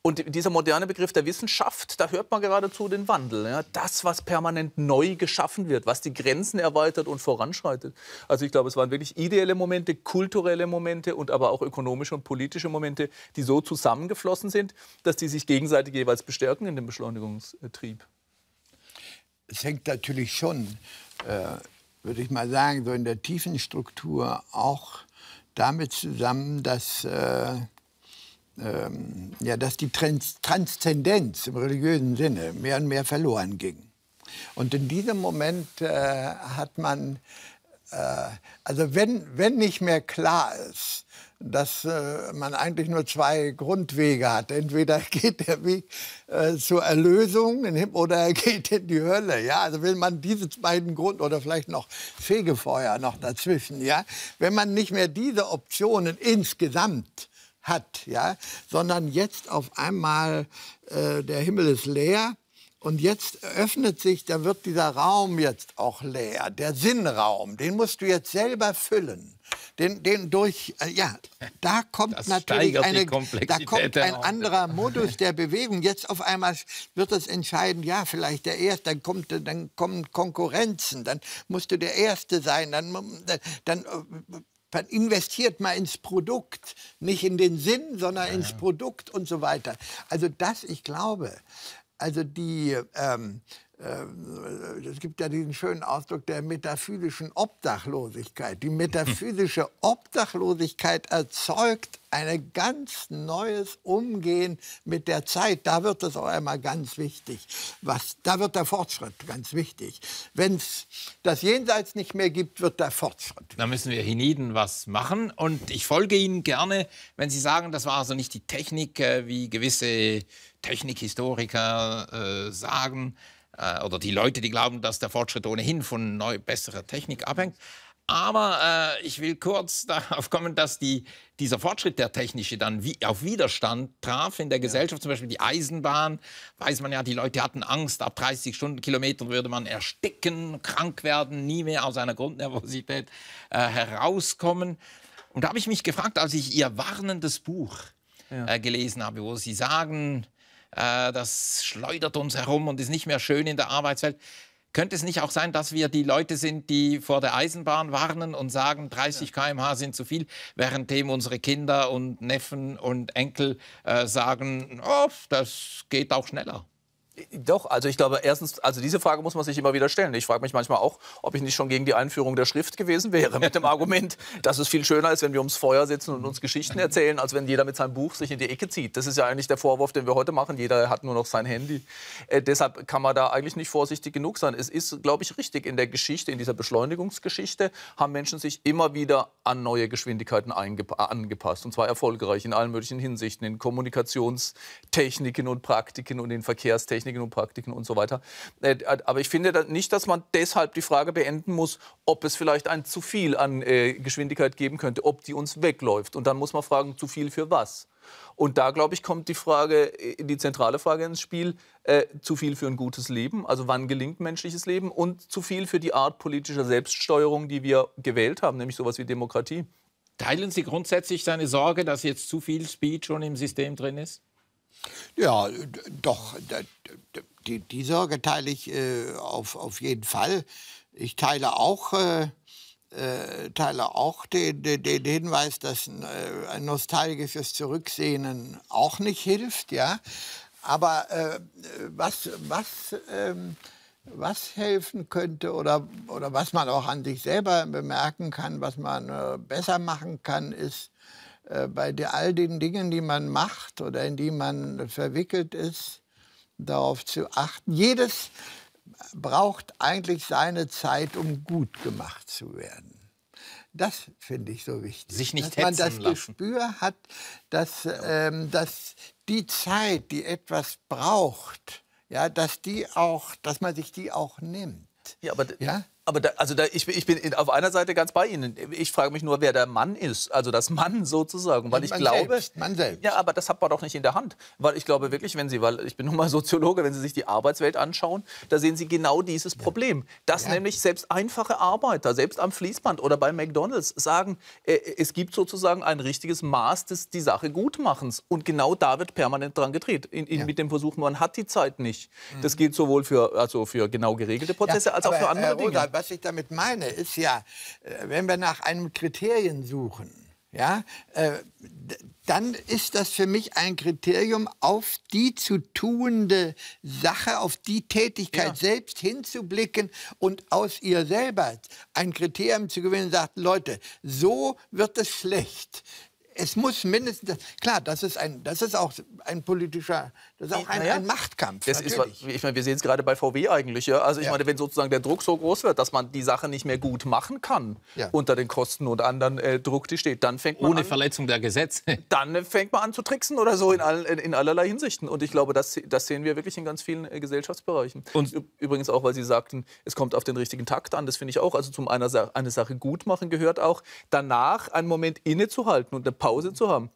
Und dieser moderne Begriff der Wissenschaft, da hört man geradezu den Wandel. Ja? Das, was permanent neu geschaffen wird, was die Grenzen erweitert und voranschreitet. Also ich glaube, es waren wirklich ideelle Momente, kulturelle Momente und aber auch ökonomische und politische Momente, die so zusammengeflossen sind, dass die sich gegenseitig jeweils bestärken in dem Beschleunigungstrieb. Es hängt natürlich schon, würde ich mal sagen, so in der tiefen Struktur auch damit zusammen, dass die Transzendenz im religiösen Sinne mehr und mehr verloren ging. Und in diesem Moment hat man, also wenn nicht mehr klar ist, dass man eigentlich nur zwei Grundwege hat. Entweder geht der Weg zur Erlösung oder er geht in die Hölle. Ja? Also wenn man diese beiden oder vielleicht noch Fegefeuer noch dazwischen, ja? Wenn man nicht mehr diese Optionen insgesamt hat, ja? Sondern jetzt auf einmal der Himmel ist leer und jetzt öffnet sich, da wird dieser Raum jetzt auch leer, der Sinnraum, den musst du jetzt selber füllen. da kommt Das natürlich steigert die Komplexität ein der anderer Modus der Bewegung. Jetzt auf einmal wird es entscheiden, ja, vielleicht der Erste, dann kommen Konkurrenzen, dann musst du der Erste sein, dann investiert mal ins Produkt, nicht in den Sinn, sondern ins Produkt und so weiter. Also ich glaube, also es gibt ja diesen schönen Ausdruck der metaphysischen Obdachlosigkeit. Die metaphysische Obdachlosigkeit erzeugt ein ganz neues Umgehen mit der Zeit. Da wird es auch einmal ganz wichtig. Da wird der Fortschritt ganz wichtig. Wenn es das Jenseits nicht mehr gibt, wird der Fortschritt. Da müssen wir hienieden was machen. Und ich folge Ihnen gerne, wenn Sie sagen, das war also nicht die Technik, wie gewisse Technikhistoriker sagen, oder die Leute, die glauben, dass der Fortschritt ohnehin von besserer Technik abhängt. Aber ich will kurz darauf kommen, dass dieser Fortschritt, der technische, dann auf Widerstand traf in der Gesellschaft. Zum Beispiel die Eisenbahn, weiß man ja, die Leute hatten Angst, ab 30 Stundenkilometern würde man ersticken, krank werden, nie mehr aus einer Grundnervosität herauskommen. Und da habe ich mich gefragt, als ich Ihr warnendes Buch gelesen habe, wo Sie sagen, das schleudert uns herum und ist nicht mehr schön in der Arbeitswelt. Könnte es nicht auch sein, dass wir die Leute sind, die vor der Eisenbahn warnen und sagen, 30 km/h sind zu viel, währenddem unsere Kinder und Neffen und Enkel sagen, oh, das geht auch schneller? Doch, also ich glaube, erstens, also diese Frage muss man sich immer wieder stellen. Ich frage mich manchmal auch, ob ich nicht schon gegen die Einführung der Schrift gewesen wäre, mit dem Argument, dass es viel schöner ist, wenn wir ums Feuer sitzen und uns Geschichten erzählen, als wenn jeder mit seinem Buch sich in die Ecke zieht. Das ist ja eigentlich der Vorwurf, den wir heute machen. Jeder hat nur noch sein Handy. Deshalb kann man da eigentlich nicht vorsichtig genug sein. Es ist, glaube ich, richtig, in der Geschichte, in dieser Beschleunigungsgeschichte, haben Menschen sich immer wieder an neue Geschwindigkeiten angepasst. Und zwar erfolgreich in allen möglichen Hinsichten, in Kommunikationstechniken und Praktiken und in Verkehrstechniken und Praktiken und so weiter. Aber ich finde nicht, dass man deshalb die Frage beenden muss, ob es vielleicht ein zu viel an Geschwindigkeit geben könnte, ob die uns wegläuft. Und dann muss man fragen, zu viel für was? Und da, glaube ich, kommt die zentrale Frage ins Spiel, zu viel für ein gutes Leben, also wann gelingt menschliches Leben, und zu viel für die Art politischer Selbststeuerung, die wir gewählt haben, nämlich sowas wie Demokratie. Teilen Sie grundsätzlich seine Sorge, dass jetzt zu viel Speed schon im System drin ist? Ja, doch, die Sorge teile ich auf jeden Fall. Ich teile auch den Hinweis, dass ein nostalgisches Zurücksehnen auch nicht hilft. Ja? Aber was helfen könnte oder was man auch an sich selber bemerken kann, was man besser machen kann, ist, bei all den Dingen, die man macht oder in die man verwickelt ist, darauf zu achten. Jedes braucht eigentlich seine Zeit, um gut gemacht zu werden. Das finde ich so wichtig. Sich nicht dass man hetzen das lassen. Gespür hat, dass die Zeit, die etwas braucht, ja, dass man sich die auch nimmt. Ja, aber ja? Ich bin auf einer Seite ganz bei Ihnen. Ich frage mich nur, wer der Mann ist. Also das Mann sozusagen. Weil ich glaube, man selbst. Ja, aber das hat man doch nicht in der Hand. Weil ich glaube wirklich, weil ich bin nun mal Soziologe, wenn Sie sich die Arbeitswelt anschauen, da sehen Sie genau dieses Problem. Dass nämlich selbst einfache Arbeiter, selbst am Fließband oder bei McDonald's sagen, es gibt sozusagen ein richtiges Maß des die Sache Gutmachens. Und genau da wird permanent dran gedreht. Mit dem Versuch, man hat die Zeit nicht. Das gilt sowohl für genau geregelte Prozesse als auch für andere Dinge. Was ich damit meine, ist ja, wenn wir nach einem Kriterien suchen, ja, dann ist das für mich ein Kriterium, auf die zu tuende Sache, auf die Tätigkeit selbst hinzublicken und aus ihr selber ein Kriterium zu gewinnen, sagt, Leute, so wird es schlecht. Es muss mindestens, klar, das ist auch ein politischer, das ist auch ein Machtkampf. Ich meine, wir sehen es gerade bei VW eigentlich. Ja? Also ich meine, wenn sozusagen der Druck so groß wird, dass man die Sache nicht mehr gut machen kann, unter den Kosten und anderen Druck, die steht, dann fängt man ohne Verletzung der Gesetze. Dann fängt man an zu tricksen oder so in allerlei Hinsichten. Und ich glaube, das sehen wir wirklich in ganz vielen Gesellschaftsbereichen. Und übrigens auch, weil Sie sagten, es kommt auf den richtigen Takt an. Das finde ich auch. Also zum eine Sache gut machen gehört auch, danach einen Moment innezuhalten und eine Pause zu haben.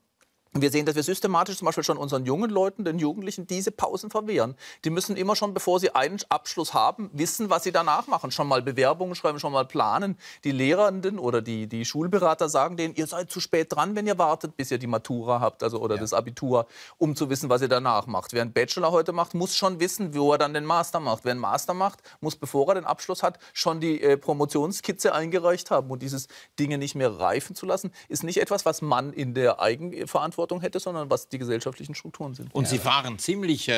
Wir sehen, dass wir systematisch zum Beispiel schon unseren jungen Leuten, den Jugendlichen, diese Pausen verwehren. Die müssen immer schon, bevor sie einen Abschluss haben, wissen, was sie danach machen. Schon mal Bewerbungen schreiben, schon mal planen. Die Lehrenden oder die Schulberater sagen denen, ihr seid zu spät dran, wenn ihr wartet, bis ihr die Matura habt, also oder das Abitur, um zu wissen, was ihr danach macht. Wer einen Bachelor heute macht, muss schon wissen, wo er dann den Master macht. Wer einen Master macht, muss, bevor er den Abschluss hat, schon die Promotionskizze eingereicht haben. Und dieses Dinge nicht mehr reifen zu lassen, ist nicht etwas, was man in der Eigenverantwortung hätte, sondern was die gesellschaftlichen Strukturen sind. Und Sie fahren ziemlich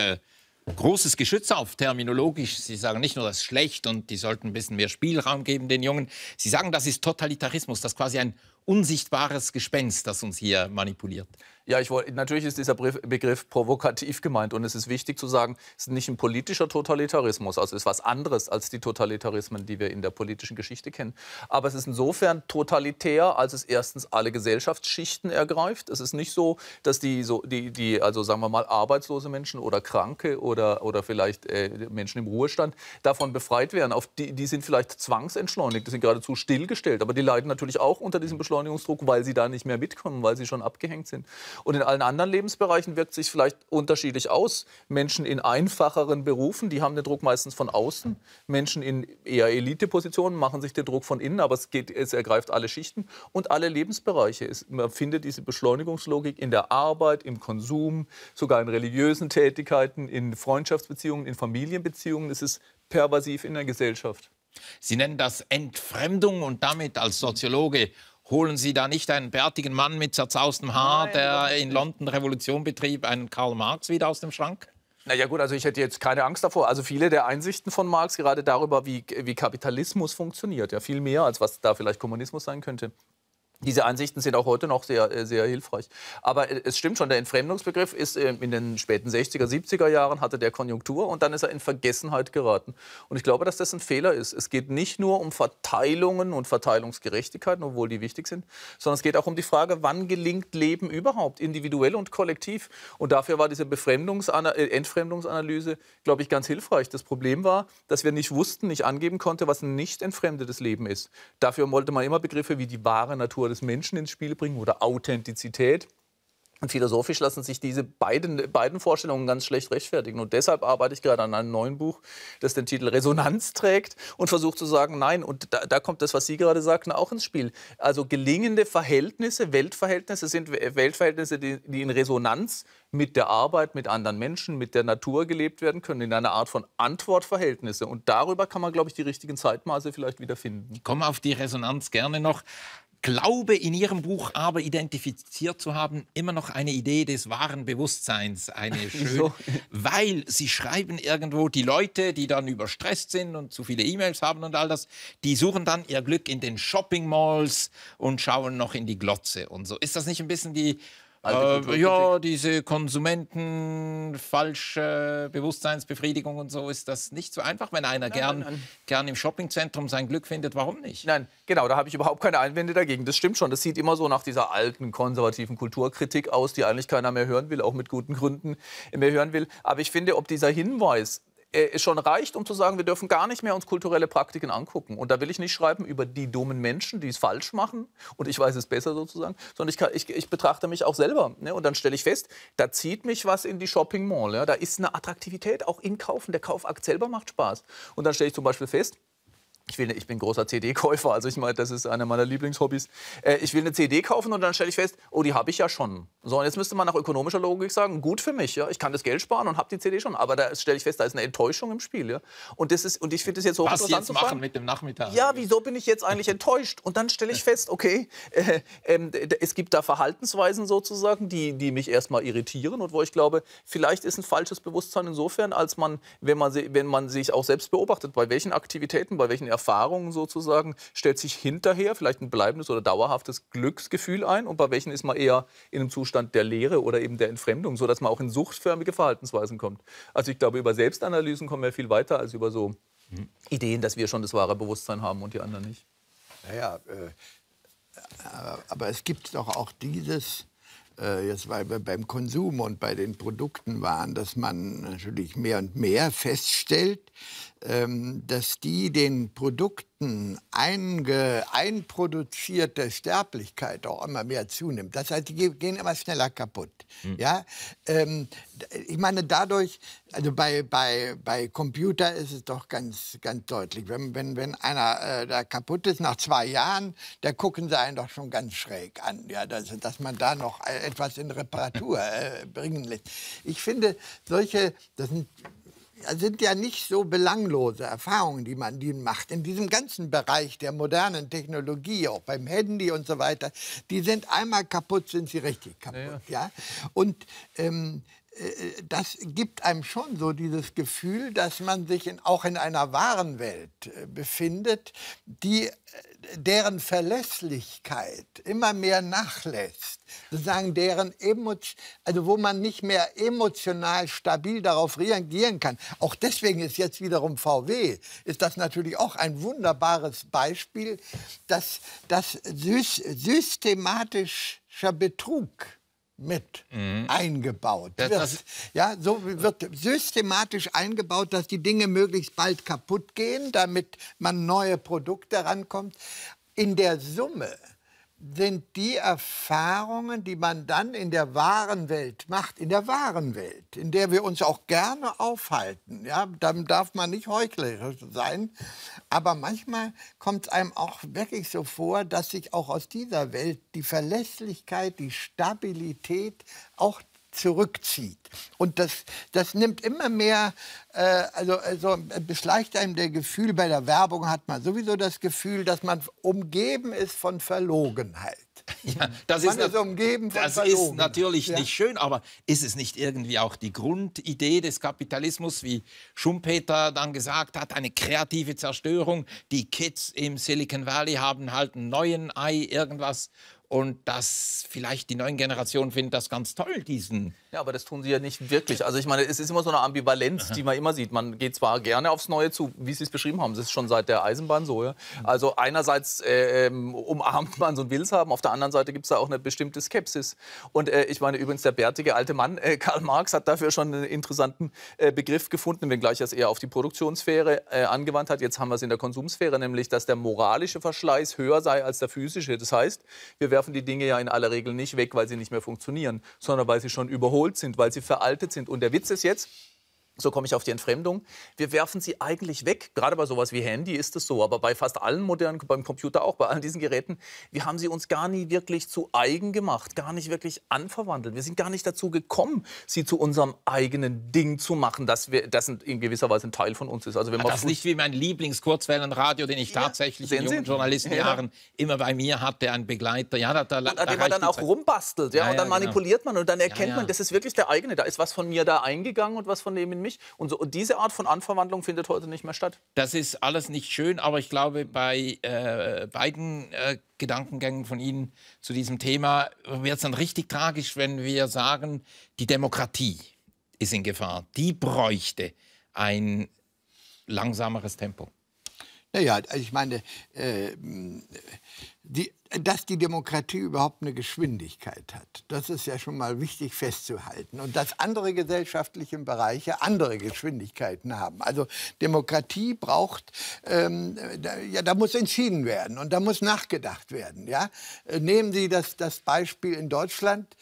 großes Geschütz auf, terminologisch. Sie sagen nicht nur, das ist schlecht und die sollten ein bisschen mehr Spielraum geben den Jungen. Sie sagen, das ist Totalitarismus, das ist quasi ein unsichtbares Gespenst, das uns hier manipuliert. Ja, natürlich ist dieser Begriff provokativ gemeint und es ist wichtig zu sagen, es ist nicht ein politischer Totalitarismus, also es ist was anderes als die Totalitarismen, die wir in der politischen Geschichte kennen. Aber es ist insofern totalitär, als es erstens alle Gesellschaftsschichten ergreift. Es ist nicht so, dass also sagen wir mal arbeitslose Menschen oder Kranke oder vielleicht Menschen im Ruhestand davon befreit werden. Die sind vielleicht zwangsentschleunigt, die sind geradezu stillgestellt, aber die leiden natürlich auch unter diesem Beschleunigungsdruck, weil sie da nicht mehr mitkommen, weil sie schon abgehängt sind. Und in allen anderen Lebensbereichen wirkt sich vielleicht unterschiedlich aus. Menschen in einfacheren Berufen, die haben den Druck meistens von außen. Menschen in eher Elitepositionen machen sich den Druck von innen, aber es ergreift alle Schichten und alle Lebensbereiche. Man findet diese Beschleunigungslogik in der Arbeit, im Konsum, sogar in religiösen Tätigkeiten, in Freundschaftsbeziehungen, in Familienbeziehungen. Es ist pervasiv in der Gesellschaft. Sie nennen das Entfremdung und damit als Soziologe holen Sie da nicht einen bärtigen Mann mit zerzaustem Haar, der in London Revolution betrieb, einen Karl Marx wieder aus dem Schrank? Na ja gut, also ich hätte jetzt keine Angst davor. Also viele der Einsichten von Marx, gerade darüber, wie Kapitalismus funktioniert, ja viel mehr, als was da vielleicht Kommunismus sein könnte. Diese Ansichten sind auch heute noch sehr, sehr hilfreich. Aber es stimmt schon, der Entfremdungsbegriff ist in den späten 60er, 70er Jahren hatte der Konjunktur und dann ist er in Vergessenheit geraten. Und ich glaube, dass das ein Fehler ist. Es geht nicht nur um Verteilungen und Verteilungsgerechtigkeiten, obwohl die wichtig sind, sondern es geht auch um die Frage, wann gelingt Leben überhaupt, individuell und kollektiv. Und dafür war diese Entfremdungsanalyse, glaube ich, ganz hilfreich. Das Problem war, dass wir nicht wussten, nicht angeben konnten, was ein nicht entfremdetes Leben ist. Dafür wollte man immer Begriffe wie die wahre Natur des Menschen ins Spiel bringen oder Authentizität. Und philosophisch lassen sich diese beiden Vorstellungen ganz schlecht rechtfertigen. Und deshalb arbeite ich gerade an einem neuen Buch, das den Titel Resonanz trägt und versucht zu sagen, nein, und da kommt das, was Sie gerade sagten, auch ins Spiel. Also gelingende Verhältnisse, Weltverhältnisse sind Weltverhältnisse, die in Resonanz mit der Arbeit, mit anderen Menschen, mit der Natur gelebt werden können, in einer Art von Antwortverhältnisse. Und darüber kann man, glaube ich, die richtigen Zeitmaße vielleicht wieder finden. Ich komme auf die Resonanz gerne noch. Glaube in Ihrem Buch aber identifiziert zu haben, immer noch eine Idee des wahren Bewusstseins. Eine schöne, weil Sie schreiben irgendwo, die Leute, die dann überstresst sind und zu viele E-Mails haben und all das, die suchen dann ihr Glück in den Shopping-Malls und schauen noch in die Glotze und so. Ist das nicht ein bisschen die... ja, diese Konsumenten, falsche Bewusstseinsbefriedigung und so, ist das nicht so einfach, wenn einer gern im Shoppingzentrum sein Glück findet, warum nicht? Nein, genau, da habe ich überhaupt keine Einwände dagegen. Das stimmt schon, das sieht immer so nach dieser alten, konservativen Kulturkritik aus, die eigentlich keiner mehr hören will, auch mit guten Gründen mehr hören will. Aber ich finde, ob dieser Hinweis schon reicht, um zu sagen, wir dürfen gar nicht mehr uns kulturelle Praktiken angucken. Und da will ich nicht schreiben über die dummen Menschen, die es falsch machen und ich weiß es besser sozusagen, sondern ich betrachte mich auch selber. Ne? Und dann stelle ich fest, da zieht mich was in die Shopping Mall. Ja? Da ist eine Attraktivität auch im Kaufen. Der Kaufakt selber macht Spaß. Und dann stelle ich zum Beispiel fest, ich bin großer CD-Käufer, also ich meine, das ist einer meiner Lieblingshobbys. Ich will eine CD kaufen und dann stelle ich fest, oh, die habe ich ja schon. So, und jetzt müsste man nach ökonomischer Logik sagen, gut für mich, ja, ich kann das Geld sparen und habe die CD schon. Aber da stelle ich fest, da ist eine Enttäuschung im Spiel, ja. Und ich finde das jetzt hochinteressant zu fragen. Was jetzt machen mit dem Nachmittag? Ja, wieso bin ich jetzt eigentlich enttäuscht? Und dann stelle ich fest, okay, es gibt da Verhaltensweisen sozusagen, die mich erstmal irritieren und wo ich glaube, vielleicht ist ein falsches Bewusstsein insofern, als wenn man sich auch selbst beobachtet, bei welchen Aktivitäten, bei welchen Erfahrungen sozusagen, stellt sich hinterher vielleicht ein bleibendes oder dauerhaftes Glücksgefühl ein und bei welchen ist man eher in einem Zustand der Leere oder eben der Entfremdung, sodass man auch in suchtförmige Verhaltensweisen kommt. Also ich glaube, über Selbstanalysen kommen wir viel weiter als über so Ideen, dass wir schon das wahre Bewusstsein haben und die anderen nicht. Naja, aber es gibt doch auch dieses, jetzt weil wir beim Konsum und bei den Produkten waren, dass man natürlich mehr und mehr feststellt, dass die den Produkten einproduzierte Sterblichkeit auch immer mehr zunimmt. Das heißt, die gehen immer schneller kaputt. Ja? Ich meine, dadurch, also bei Computer ist es doch ganz deutlich. Wenn einer da kaputt ist nach 2 Jahren, da gucken sie einen doch schon ganz schräg an, ja? Dass man da noch etwas in Reparatur bringen lässt. Ich finde, das sind ja nicht so belanglose Erfahrungen, die man macht. In diesem ganzen Bereich der modernen Technologie, auch beim Handy und so weiter, die sind einmal kaputt, sind sie richtig kaputt. Ja. Und das gibt einem schon so dieses Gefühl, dass man sich auch in einer wahren Welt befindet, deren Verlässlichkeit immer mehr nachlässt. Sozusagen also wo man nicht mehr emotional stabil darauf reagieren kann. Auch deswegen ist jetzt wiederum VW, ist das natürlich auch ein wunderbares Beispiel, dass systematischer Betrug mit eingebaut wird. Ja, so wird systematisch eingebaut, dass die Dinge möglichst bald kaputt gehen, damit man neue Produkte rankommt. In der Summe sind die Erfahrungen, die man dann in der wahren Welt macht, in der wahren Welt, in der wir uns auch gerne aufhalten. Ja, dann darf man nicht heuchlerisch sein, aber manchmal kommt es einem auch wirklich so vor, dass sich auch aus dieser Welt die Verlässlichkeit, die Stabilität auch zurückzieht. Und das nimmt immer mehr, beschleicht einem der Gefühl, bei der Werbung hat man sowieso das Gefühl, dass man umgeben ist von Verlogenheit. Ja, das ist natürlich nicht schön, aber ist es nicht irgendwie auch die Grundidee des Kapitalismus, wie Schumpeter dann gesagt hat, eine kreative Zerstörung? Die Kids im Silicon Valley haben halt einen neuen Ei, irgendwas. Und das vielleicht die neuen Generationen finden das ganz toll, diesen... Ja, aber das tun sie ja nicht wirklich. Also ich meine, es ist immer so eine Ambivalenz, die man immer sieht. Man geht zwar gerne aufs Neue zu, wie Sie es beschrieben haben. Das ist schon seit der Eisenbahn so. Ja? Also einerseits umarmt man so ein Willshaben, auf der anderen Seite gibt es da auch eine bestimmte Skepsis. Und ich meine übrigens, der bärtige alte Mann, Karl Marx, hat dafür schon einen interessanten Begriff gefunden, wenngleich er es eher auf die Produktionssphäre angewandt hat. Jetzt haben wir es in der Konsumsphäre, nämlich, dass der moralische Verschleiß höher sei als der physische. Das heißt, wir werfen die Dinge ja in aller Regel nicht weg, weil sie nicht mehr funktionieren, sondern weil sie schon überholt sind, weil sie veraltet sind. Und der Witz ist jetzt, so komme ich auf die Entfremdung, wir werfen sie eigentlich weg. Gerade bei sowas wie Handy ist es so, aber bei fast allen modernen, beim Computer auch, bei allen diesen Geräten, wir haben sie uns gar nie wirklich zu eigen gemacht, gar nicht wirklich anverwandelt. Wir sind gar nicht dazu gekommen, sie zu unserem eigenen Ding zu machen, das in gewisser Weise ein Teil von uns ist. Also wenn man das ist nicht wie mein Lieblingskurzwellenradio, den ich tatsächlich in jungen Journalistenjahren immer bei mir hatte, ein Begleiter. Ja, und an dem man dann auch rumbastelt, ja, und dann manipuliert man und dann erkennt man, das ist wirklich der eigene. Da ist was von mir da eingegangen und was von dem in mich. Und diese Art von Anverwandlung findet heute nicht mehr statt. Das ist alles nicht schön, aber ich glaube, bei beiden Gedankengängen von Ihnen zu diesem Thema wird es dann richtig tragisch, wenn wir sagen, die Demokratie ist in Gefahr. Die bräuchte ein langsameres Tempo. Naja, also ich meine, dass die Demokratie überhaupt eine Geschwindigkeit hat, das ist ja schon mal wichtig festzuhalten. Und dass andere gesellschaftliche Bereiche andere Geschwindigkeiten haben. Also Demokratie braucht, da muss entschieden werden und da muss nachgedacht werden. Ja? Nehmen Sie das Beispiel in Deutschland.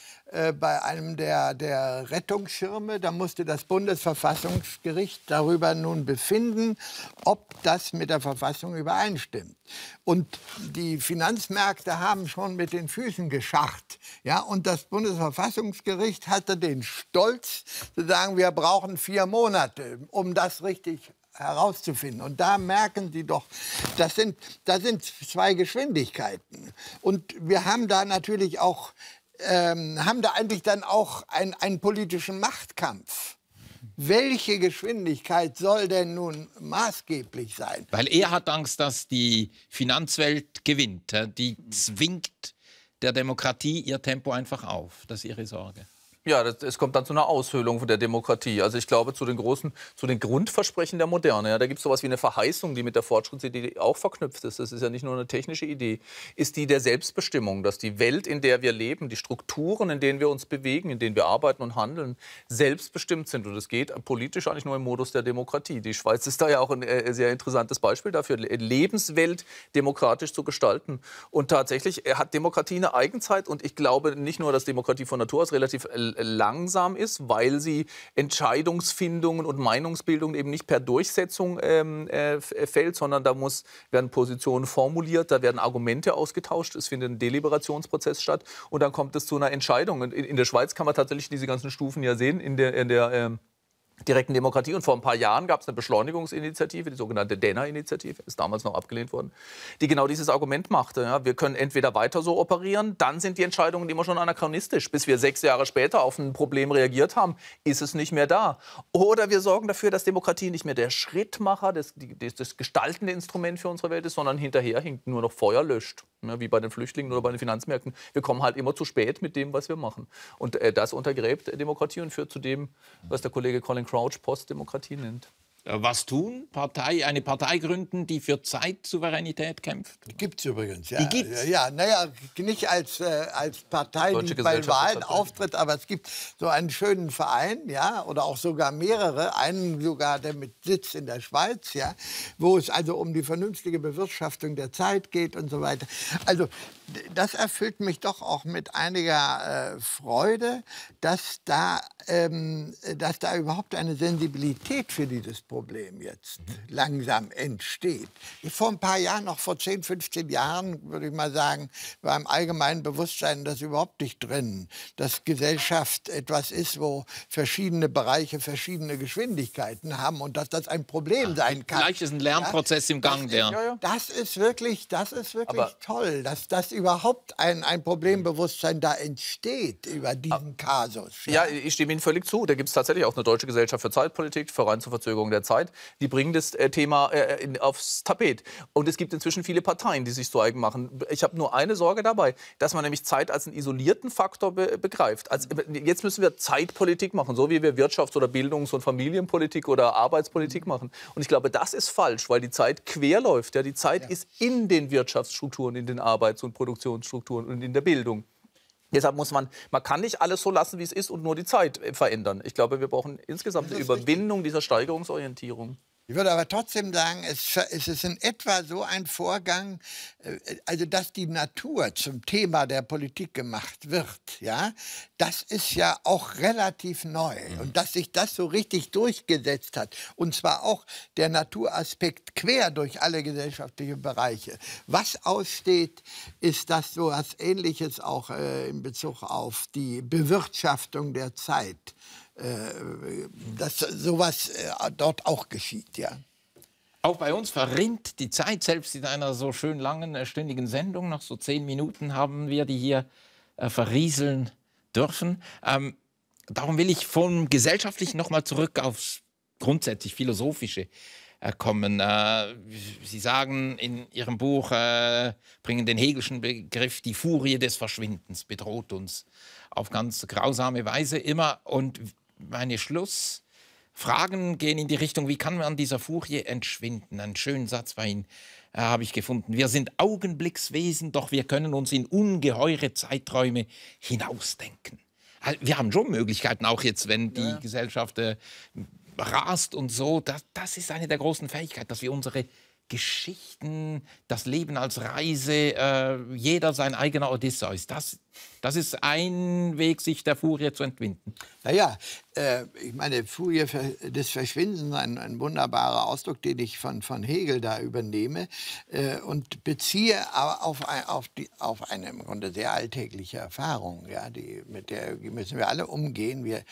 Bei einem der Rettungsschirme, da musste das Bundesverfassungsgericht darüber nun befinden, ob das mit der Verfassung übereinstimmt. Und die Finanzmärkte haben schon mit den Füßen gescharrt. Ja? Und das Bundesverfassungsgericht hatte den Stolz zu sagen, wir brauchen 4 Monate, um das richtig herauszufinden. Und da merken Sie doch, da sind 2 Geschwindigkeiten. Und wir haben da natürlich auch haben da eigentlich dann auch einen politischen Machtkampf. Welche Geschwindigkeit soll denn nun maßgeblich sein? Weil er hat Angst, dass die Finanzwelt gewinnt. Die zwingt der Demokratie ihr Tempo einfach auf. Das ist Ihre Sorge. Ja, es kommt dann zu einer Aushöhlung von der Demokratie. Also ich glaube, zu den Grundversprechen der Moderne, ja, da gibt es sowas wie eine Verheißung, die mit der Fortschrittsidee auch verknüpft ist. Das ist ja nicht nur eine technische Idee, ist die der Selbstbestimmung, dass die Welt, in der wir leben, die Strukturen, in denen wir uns bewegen, in denen wir arbeiten und handeln, selbstbestimmt sind. Und das geht politisch eigentlich nur im Modus der Demokratie. Die Schweiz ist da ja auch ein sehr interessantes Beispiel dafür, Lebenswelt demokratisch zu gestalten. Und tatsächlich hat Demokratie eine Eigenzeit. Und ich glaube nicht nur, dass Demokratie von Natur aus relativ langsam ist, weil sie Entscheidungsfindungen und Meinungsbildung eben nicht per Durchsetzung fällt, sondern da werden Positionen formuliert, da werden Argumente ausgetauscht, es findet ein Deliberationsprozess statt und dann kommt es zu einer Entscheidung. Und in der Schweiz kann man tatsächlich diese ganzen Stufen ja sehen, in der direkten Demokratie. Und vor ein paar Jahren gab es eine Beschleunigungsinitiative, die sogenannte DENA-Initiative, ist damals noch abgelehnt worden, die genau dieses Argument machte. Ja, wir können entweder weiter so operieren, dann sind die Entscheidungen immer schon anachronistisch. Bis wir 6 Jahre später auf ein Problem reagiert haben, ist es nicht mehr da. Oder wir sorgen dafür, dass Demokratie nicht mehr der Schrittmacher, das gestaltende Instrument für unsere Welt ist, sondern hinterherhinkt, nur noch Feuer löscht. Ja, wie bei den Flüchtlingen oder bei den Finanzmärkten. Wir kommen halt immer zu spät mit dem, was wir machen. Und das untergräbt Demokratie und führt zu dem, was der Kollege Colin Crouch Postdemokratie nennt. Was tun? Eine Partei gründen, die für Zeitsouveränität kämpft? Die gibt es übrigens, ja. Die gibt's? Ja, naja, nicht als Partei, die bei Wahlen auftritt, aber es gibt so einen schönen Verein, ja, oder auch sogar mehrere, einen sogar, der mit Sitz in der Schweiz, ja, wo es also um die vernünftige Bewirtschaftung der Zeit geht und so weiter. Also das erfüllt mich doch auch mit einiger Freude, dass da überhaupt eine Sensibilität für dieses Problem jetzt langsam entsteht. Vor ein paar Jahren, noch vor 10, 15 Jahren, würde ich mal sagen, war im allgemeinen Bewusstsein das überhaupt nicht drin, dass Gesellschaft etwas ist, wo verschiedene Bereiche verschiedene Geschwindigkeiten haben und dass das ein Problem sein kann. Vielleicht ist ein Lernprozess im Gang. Das ist wirklich toll, dass das überhaupt ein Problembewusstsein da entsteht über diesen Kasus. Ja, ich stimme Ihnen völlig zu. Da gibt es tatsächlich auch eine deutsche Gesellschaft für Zeitpolitik, Verein zur Verzögerung der Zeit. Die bringen das Thema aufs Tapet. Und es gibt inzwischen viele Parteien, die sich so eigen machen. Ich habe nur eine Sorge dabei, dass man nämlich Zeit als einen isolierten Faktor begreift. Jetzt müssen wir Zeitpolitik machen, so wie wir Wirtschafts- oder Bildungs- und Familienpolitik oder Arbeitspolitik machen. Und ich glaube, das ist falsch, weil die Zeit querläuft. Ja, die Zeit ist in den Wirtschaftsstrukturen, in den Arbeits- und Produktionsstrukturen und in der Bildung. Deshalb muss man kann nicht alles so lassen, wie es ist und nur die Zeit verändern. Ich glaube, wir brauchen insgesamt eine Überwindung dieser Steigerungsorientierung. Ich würde aber trotzdem sagen, es ist in etwa so ein Vorgang, also dass die Natur zum Thema der Politik gemacht wird, ja, das ist ja auch relativ neu. Und dass sich das so richtig durchgesetzt hat, und zwar auch der Naturaspekt quer durch alle gesellschaftlichen Bereiche. Was aussteht, ist das so was Ähnliches auch in Bezug auf die Bewirtschaftung der Zeit. Dass sowas dort auch geschieht, ja. Auch bei uns verrinnt die Zeit, selbst in einer so schön langen, stündigen Sendung. Noch so 10 Minuten haben wir, die hier verrieseln dürfen. Darum will ich vom Gesellschaftlichen noch mal zurück aufs grundsätzlich Philosophische kommen. Sie sagen in Ihrem Buch, bringen den Hegelschen Begriff, die Furie des Verschwindens bedroht uns auf ganz grausame Weise immer. Und meine Schlussfragen gehen in die Richtung, wie kann man dieser Furie entschwinden? Einen schönen Satz bei Ihnen habe ich gefunden. Wir sind Augenblickswesen, doch wir können uns in ungeheure Zeiträume hinausdenken. Wir haben schon Möglichkeiten, auch jetzt, wenn die Gesellschaft rast und so. Das ist eine der großen Fähigkeiten, dass wir unsere Geschichten, das Leben als Reise, jeder sein eigener Odysseus. Das ist ein Weg, sich der Furie zu entwinden. Naja, ich meine, Furie des Verschwindens, ein wunderbarer Ausdruck, den ich von Hegel da übernehme und beziehe aber auf eine im Grunde sehr alltägliche Erfahrung, ja, mit der müssen wir alle umgehen.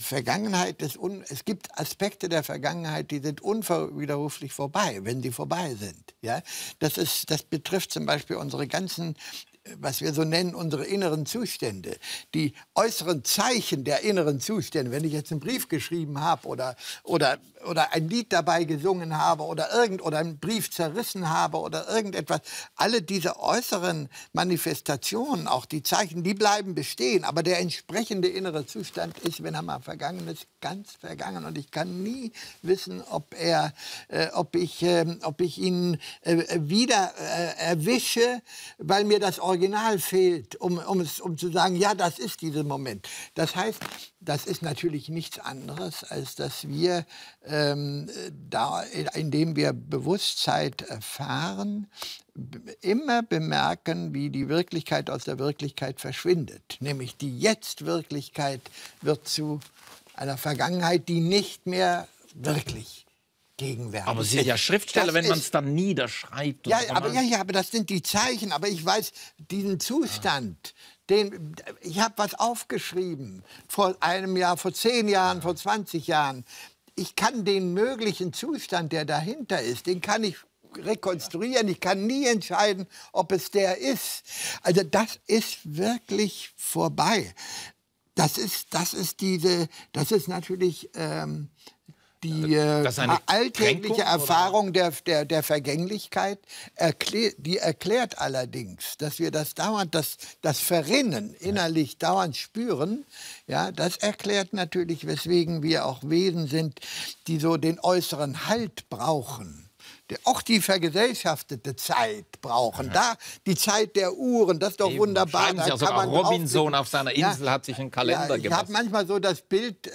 Vergangenheit es gibt Aspekte der Vergangenheit, die sind unwiderruflich vorbei, wenn sie vorbei sind. Ja? Das betrifft zum Beispiel unsere ganzen was wir so nennen, unsere inneren Zustände, die äußeren Zeichen der inneren Zustände, wenn ich jetzt einen Brief geschrieben habe oder ein Lied dabei gesungen habe oder einen Brief zerrissen habe oder irgendetwas, alle diese äußeren Manifestationen, auch die Zeichen, die bleiben bestehen, aber der entsprechende innere Zustand ist, wenn er mal vergangen ist, ganz vergangen und ich kann nie wissen, ob ich ihn wieder erwische, weil mir das Original fehlt, um zu sagen, ja, das ist dieser Moment. Das heißt, das ist natürlich nichts anderes, als dass wir, indem wir Bewusstheit erfahren, immer bemerken, wie die Wirklichkeit aus der Wirklichkeit verschwindet. Nämlich die Jetzt-Wirklichkeit wird zu einer Vergangenheit, die nicht mehr wirklich gegenwärtig. Aber Sie sind ja Schriftsteller, wenn man es dann niederschreibt. Ja, aber das sind die Zeichen. Aber ich weiß, diesen Zustand, ich habe was aufgeschrieben vor einem Jahr, vor 10 Jahren, vor 20 Jahren. Ich kann den möglichen Zustand, der dahinter ist, den kann ich rekonstruieren. Ich kann nie entscheiden, ob es der ist. Also das ist wirklich vorbei. Das ist natürlich die alltägliche Erfahrung der Vergänglichkeit, die erklärt allerdings, dass wir das dauernd, das Verrinnen innerlich dauernd spüren, ja, das erklärt natürlich, weswegen wir auch Wesen sind, die so den äußeren Halt brauchen. Auch die vergesellschaftete Zeit brauchen. Da die Zeit der Uhren, das ist doch wunderbar. Schreiben Sie ja sogar, Robinson auf seiner Insel hat sich einen Kalender gemacht. Ich habe manchmal so das Bild,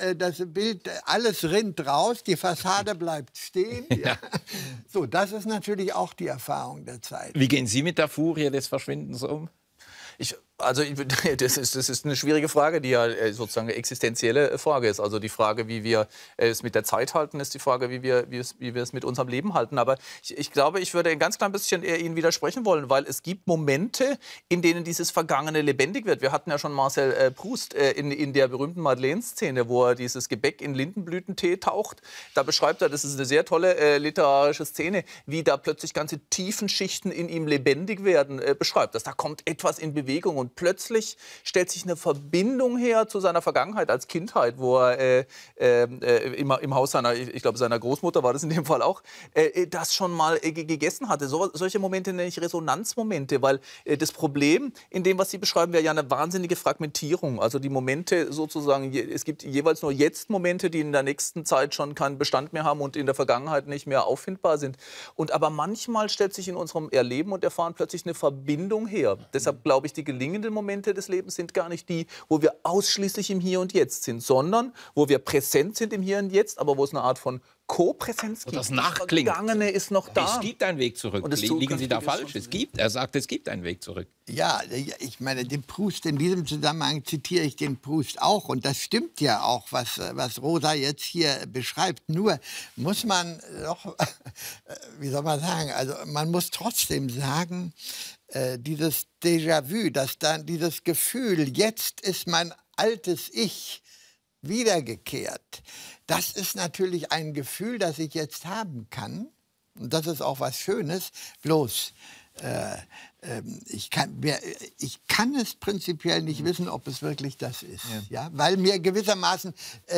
alles rinnt raus, die Fassade bleibt stehen. Ja. So, das ist natürlich auch die Erfahrung der Zeit. Wie gehen Sie mit der Furie des Verschwindens um? Das ist eine schwierige Frage, die ja sozusagen eine existenzielle Frage ist. Also die Frage, wie wir es mit der Zeit halten, ist die Frage, wie wir es mit unserem Leben halten. Aber ich glaube, ich würde ein ganz klein bisschen eher Ihnen widersprechen wollen, weil es gibt Momente, in denen dieses Vergangene lebendig wird. Wir hatten ja schon Marcel Proust in der berühmten Madeleine-Szene, wo er dieses Gebäck in Lindenblütentee taucht. Da beschreibt er, das ist eine sehr tolle literarische Szene, wie da plötzlich ganze Tiefenschichten in ihm lebendig werden, beschreibt das. Da kommt etwas in Bewegung und plötzlich stellt sich eine Verbindung her zu seiner Vergangenheit als Kindheit, wo er im Haus seiner Großmutter war das in dem Fall auch, das schon mal gegessen hatte. Solche Momente nenne ich Resonanzmomente, weil das Problem in dem, was Sie beschreiben, wäre ja eine wahnsinnige Fragmentierung. Also die Momente sozusagen, es gibt jeweils nur Jetzt-Momente, die in der nächsten Zeit schon keinen Bestand mehr haben und in der Vergangenheit nicht mehr auffindbar sind. Aber manchmal stellt sich in unserem Erleben und Erfahren plötzlich eine Verbindung her. Deshalb glaube ich, die gelingenden Momente des Lebens sind gar nicht die, wo wir ausschließlich im Hier und Jetzt sind, sondern wo wir präsent sind im Hier und Jetzt, aber wo es eine Art von Co-Präsenz gibt. Das nachklingt. Das Vergangene ist noch da. Es gibt einen Weg zurück. Liegen Sie da falsch? Er sagt, es gibt einen Weg zurück. Ja, ich meine, den Proust, in diesem Zusammenhang zitiere ich den Proust auch. Und das stimmt ja auch, was Rosa jetzt hier beschreibt. Nur muss man doch, wie soll man sagen, also man muss trotzdem sagen, dieses Déjà-vu, dieses Gefühl, jetzt ist mein altes Ich wiedergekehrt. Das ist natürlich ein Gefühl, das ich jetzt haben kann. Und das ist auch was Schönes. Bloß, ich kann es prinzipiell nicht wissen, ob es wirklich das ist. Ja? Weil mir gewissermaßen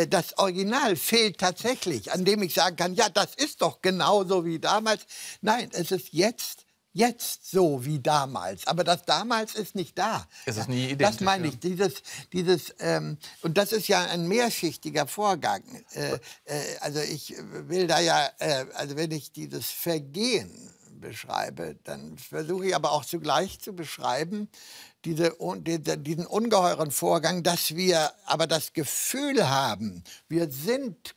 das Original fehlt tatsächlich, an dem ich sagen kann, ja, das ist doch genauso wie damals. Nein, es ist jetzt so wie damals. Aber das damals ist nicht da. Es ist nie identisch. Das meine ich. Und das ist ja ein mehrschichtiger Vorgang. Also ich will da ja, also wenn ich dieses Vergehen beschreibe, dann versuche ich aber auch zugleich zu beschreiben, diesen ungeheuren Vorgang, dass wir aber das Gefühl haben, wir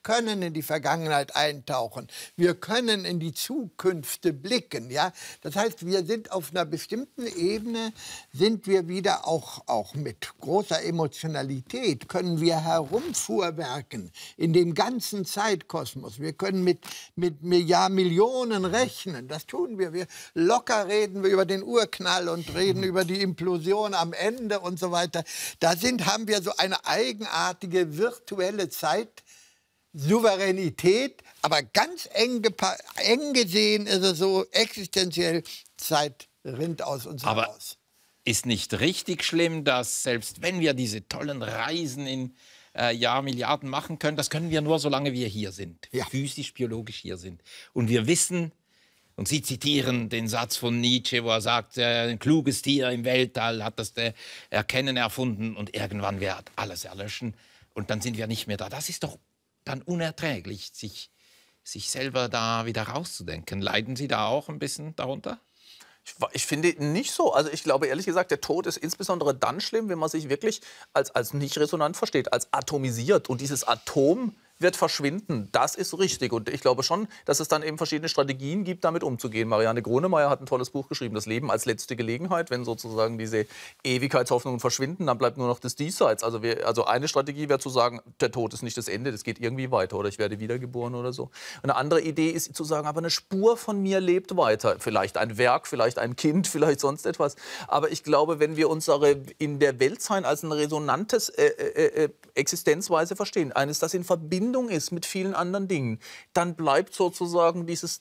können in die Vergangenheit eintauchen, wir können in die Zukünfte blicken. Ja? Das heißt, wir sind auf einer bestimmten Ebene, sind wir wieder auch mit großer Emotionalität, können wir herumfuhrwerken in dem ganzen Zeitkosmos. Wir können mit Millionen rechnen, das tun wir. Locker reden wir über den Urknall und reden über die Implosion am Ende und so weiter. Haben wir so eine eigenartige virtuelle Zeitsouveränität, aber ganz eng gesehen ist es so existenziell, Zeit rinnt aus uns heraus. ist nicht richtig schlimm, dass selbst wenn wir diese tollen Reisen in Milliarden machen können, das können wir nur, solange wir hier sind, physisch, biologisch hier sind. Und wir wissen, und Sie zitieren den Satz von Nietzsche, wo er sagt, ein kluges Tier im Weltall hat das Erkennen erfunden und irgendwann wird alles erlöschen und dann sind wir nicht mehr da. Das ist doch dann unerträglich, sich selber da wieder rauszudenken. Leiden Sie da auch ein bisschen darunter? Ich finde nicht so. Also ich glaube ehrlich gesagt, der Tod ist insbesondere dann schlimm, wenn man sich wirklich als nicht resonant versteht, als atomisiert. Und dieses Atom wird verschwinden. Das ist richtig. Und ich glaube schon, dass es dann eben verschiedene Strategien gibt, damit umzugehen. Marianne Gronemeyer hat ein tolles Buch geschrieben, Das Leben als letzte Gelegenheit. Wenn sozusagen diese Ewigkeitshoffnungen verschwinden, dann bleibt nur noch das Diesseits. Also eine Strategie wäre zu sagen, der Tod ist nicht das Ende, das geht irgendwie weiter oder ich werde wiedergeboren oder so. Eine andere Idee ist zu sagen, aber eine Spur von mir lebt weiter. Vielleicht ein Werk, vielleicht ein Kind, vielleicht sonst etwas. Aber ich glaube, wenn wir unsere in der Weltsein als ein resonantes Existenzweise verstehen, eines, das in Verbindung ist mit vielen anderen Dingen, dann bleibt sozusagen dieses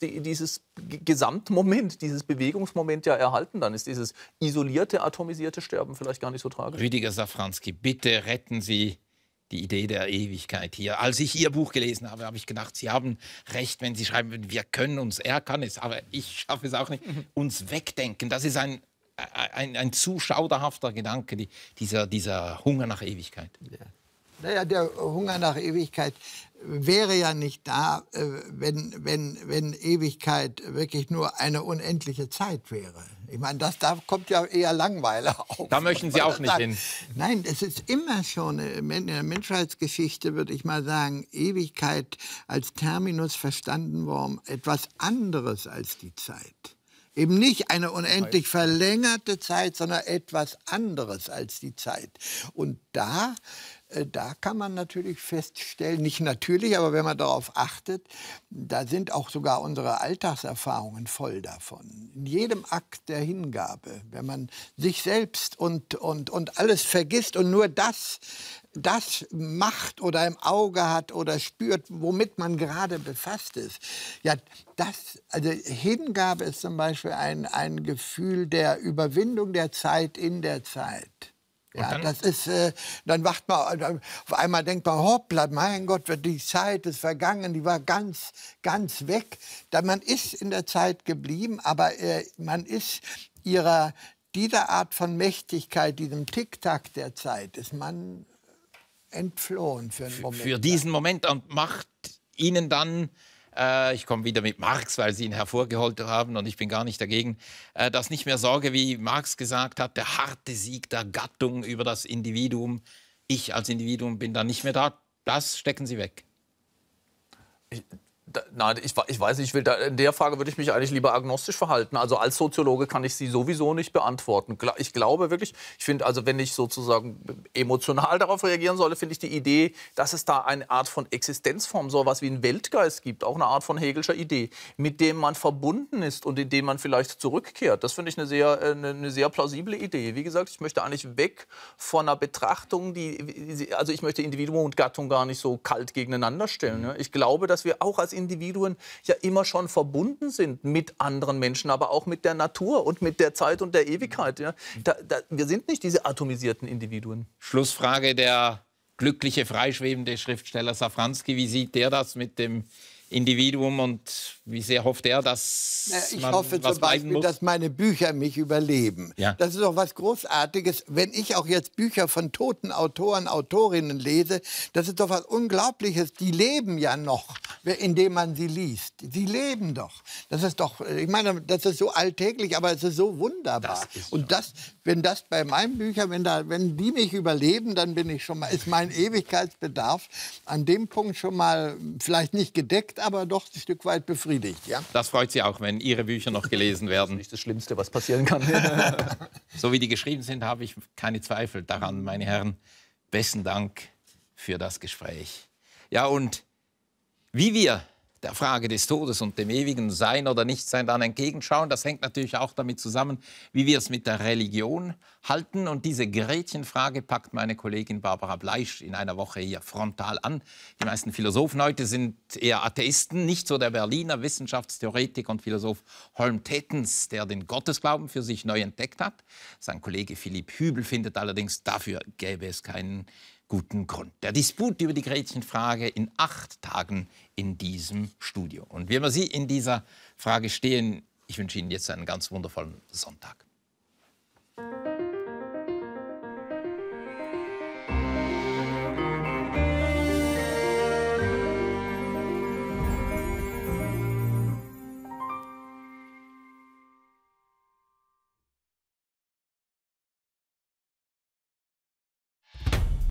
Gesamtmoment, dieses Bewegungsmoment ja erhalten. Dann ist dieses isolierte, atomisierte Sterben vielleicht gar nicht so tragisch. Rüdiger Safranski, bitte retten Sie die Idee der Ewigkeit hier. Als ich Ihr Buch gelesen habe, habe ich gedacht, Sie haben recht, wenn Sie schreiben, wir können uns, er kann es, aber ich schaffe es auch nicht, uns wegdenken. Das ist ein zu schauderhafter Gedanke, dieser Hunger nach Ewigkeit. Ja. Naja, der Hunger nach Ewigkeit wäre ja nicht da, wenn Ewigkeit wirklich nur eine unendliche Zeit wäre. Ich meine, da kommt ja eher Langeweile auf. Da möchten Sie auch nicht hin. Nein, es ist immer schon in der Menschheitsgeschichte, würde ich mal sagen, Ewigkeit als Terminus verstanden worden, etwas anderes als die Zeit. Eben nicht eine unendlich verlängerte Zeit, sondern etwas anderes als die Zeit. Und da kann man natürlich feststellen, nicht natürlich, aber wenn man darauf achtet, da sind auch sogar unsere Alltagserfahrungen voll davon. In jedem Akt der Hingabe, wenn man sich selbst und alles vergisst und nur das macht oder im Auge hat oder spürt, womit man gerade befasst ist. Ja, also Hingabe ist zum Beispiel ein Gefühl der Überwindung der Zeit in der Zeit. Ja, das ist, dann wacht man, auf einmal denkt man, hoppla, mein Gott, die Zeit ist vergangen, die war ganz, ganz weg. Man ist in der Zeit geblieben, aber man ist dieser Art von Mächtigkeit, diesem Tick-Tack der Zeit, ist man entflohen für einen Moment. Für diesen Moment und macht Ihnen dann, ich komme wieder mit Marx, weil Sie ihn hervorgeholt haben und ich bin gar nicht dagegen, dass nicht mehr Sorge, wie Marx gesagt hat, der harte Sieg der Gattung über das Individuum. Ich als Individuum bin dann nicht mehr da. Das stecken Sie weg. Nein, ich weiß nicht, in der Frage würde ich mich eigentlich lieber agnostisch verhalten. Also als Soziologe kann ich sie sowieso nicht beantworten. Ich glaube wirklich, ich finde, also wenn ich sozusagen emotional darauf reagieren solle, finde ich die Idee, dass es da eine Art von Existenzform, so etwas wie einen Weltgeist gibt, auch eine Art von Hegelscher Idee, mit dem man verbunden ist und in dem man vielleicht zurückkehrt. Das finde ich eine sehr plausible Idee. Wie gesagt, ich möchte eigentlich weg von einer Betrachtung, also ich möchte Individuum und Gattung gar nicht so kalt gegeneinander stellen. Ich glaube, dass wir auch als Individuen ja immer schon verbunden sind mit anderen Menschen, aber auch mit der Natur und mit der Zeit und der Ewigkeit. Ja. Wir sind nicht diese atomisierten Individuen. Schlussfrage, der glückliche, freischwebende Schriftsteller Safranski, wie sieht der das mit dem Individuum und wie sehr hofft er, dass ich hoffe zum Beispiel, dass meine Bücher mich überleben. Ja. Das ist doch was Großartiges. Wenn ich auch jetzt Bücher von toten Autoren, Autorinnen lese, das ist doch was Unglaubliches. Die leben ja noch, indem man sie liest. Sie leben doch. Das ist doch, ich meine, das ist so alltäglich, aber es ist so wunderbar. Und wenn das bei meinen Büchern, wenn die mich überleben, dann ist mein Ewigkeitsbedarf an dem Punkt schon mal vielleicht nicht gedeckt, aber doch ein Stück weit befriedigt. Ja? Das freut Sie auch, wenn Ihre Bücher noch gelesen werden. Das ist nicht das Schlimmste, was passieren kann. So wie die geschrieben sind, habe ich keine Zweifel daran, meine Herren. Besten Dank für das Gespräch. Ja, und wie wir der Frage des Todes und dem ewigen Sein oder Nichtsein dann entgegenschauen. Das hängt natürlich auch damit zusammen, wie wir es mit der Religion halten. Und diese Gretchenfrage packt meine Kollegin Barbara Bleisch in einer Woche hier frontal an. Die meisten Philosophen heute sind eher Atheisten, nicht so der Berliner Wissenschaftstheoretiker und Philosoph Holm Tetens, der den Gottesglauben für sich neu entdeckt hat. Sein Kollege Philipp Hübel findet allerdings, dafür gäbe es keinen guten Grund. Der Disput über die Gretchenfrage in 8 Tagen in diesem Studio. Und wie immer Sie in dieser Frage stehen, ich wünsche Ihnen jetzt einen ganz wundervollen Sonntag.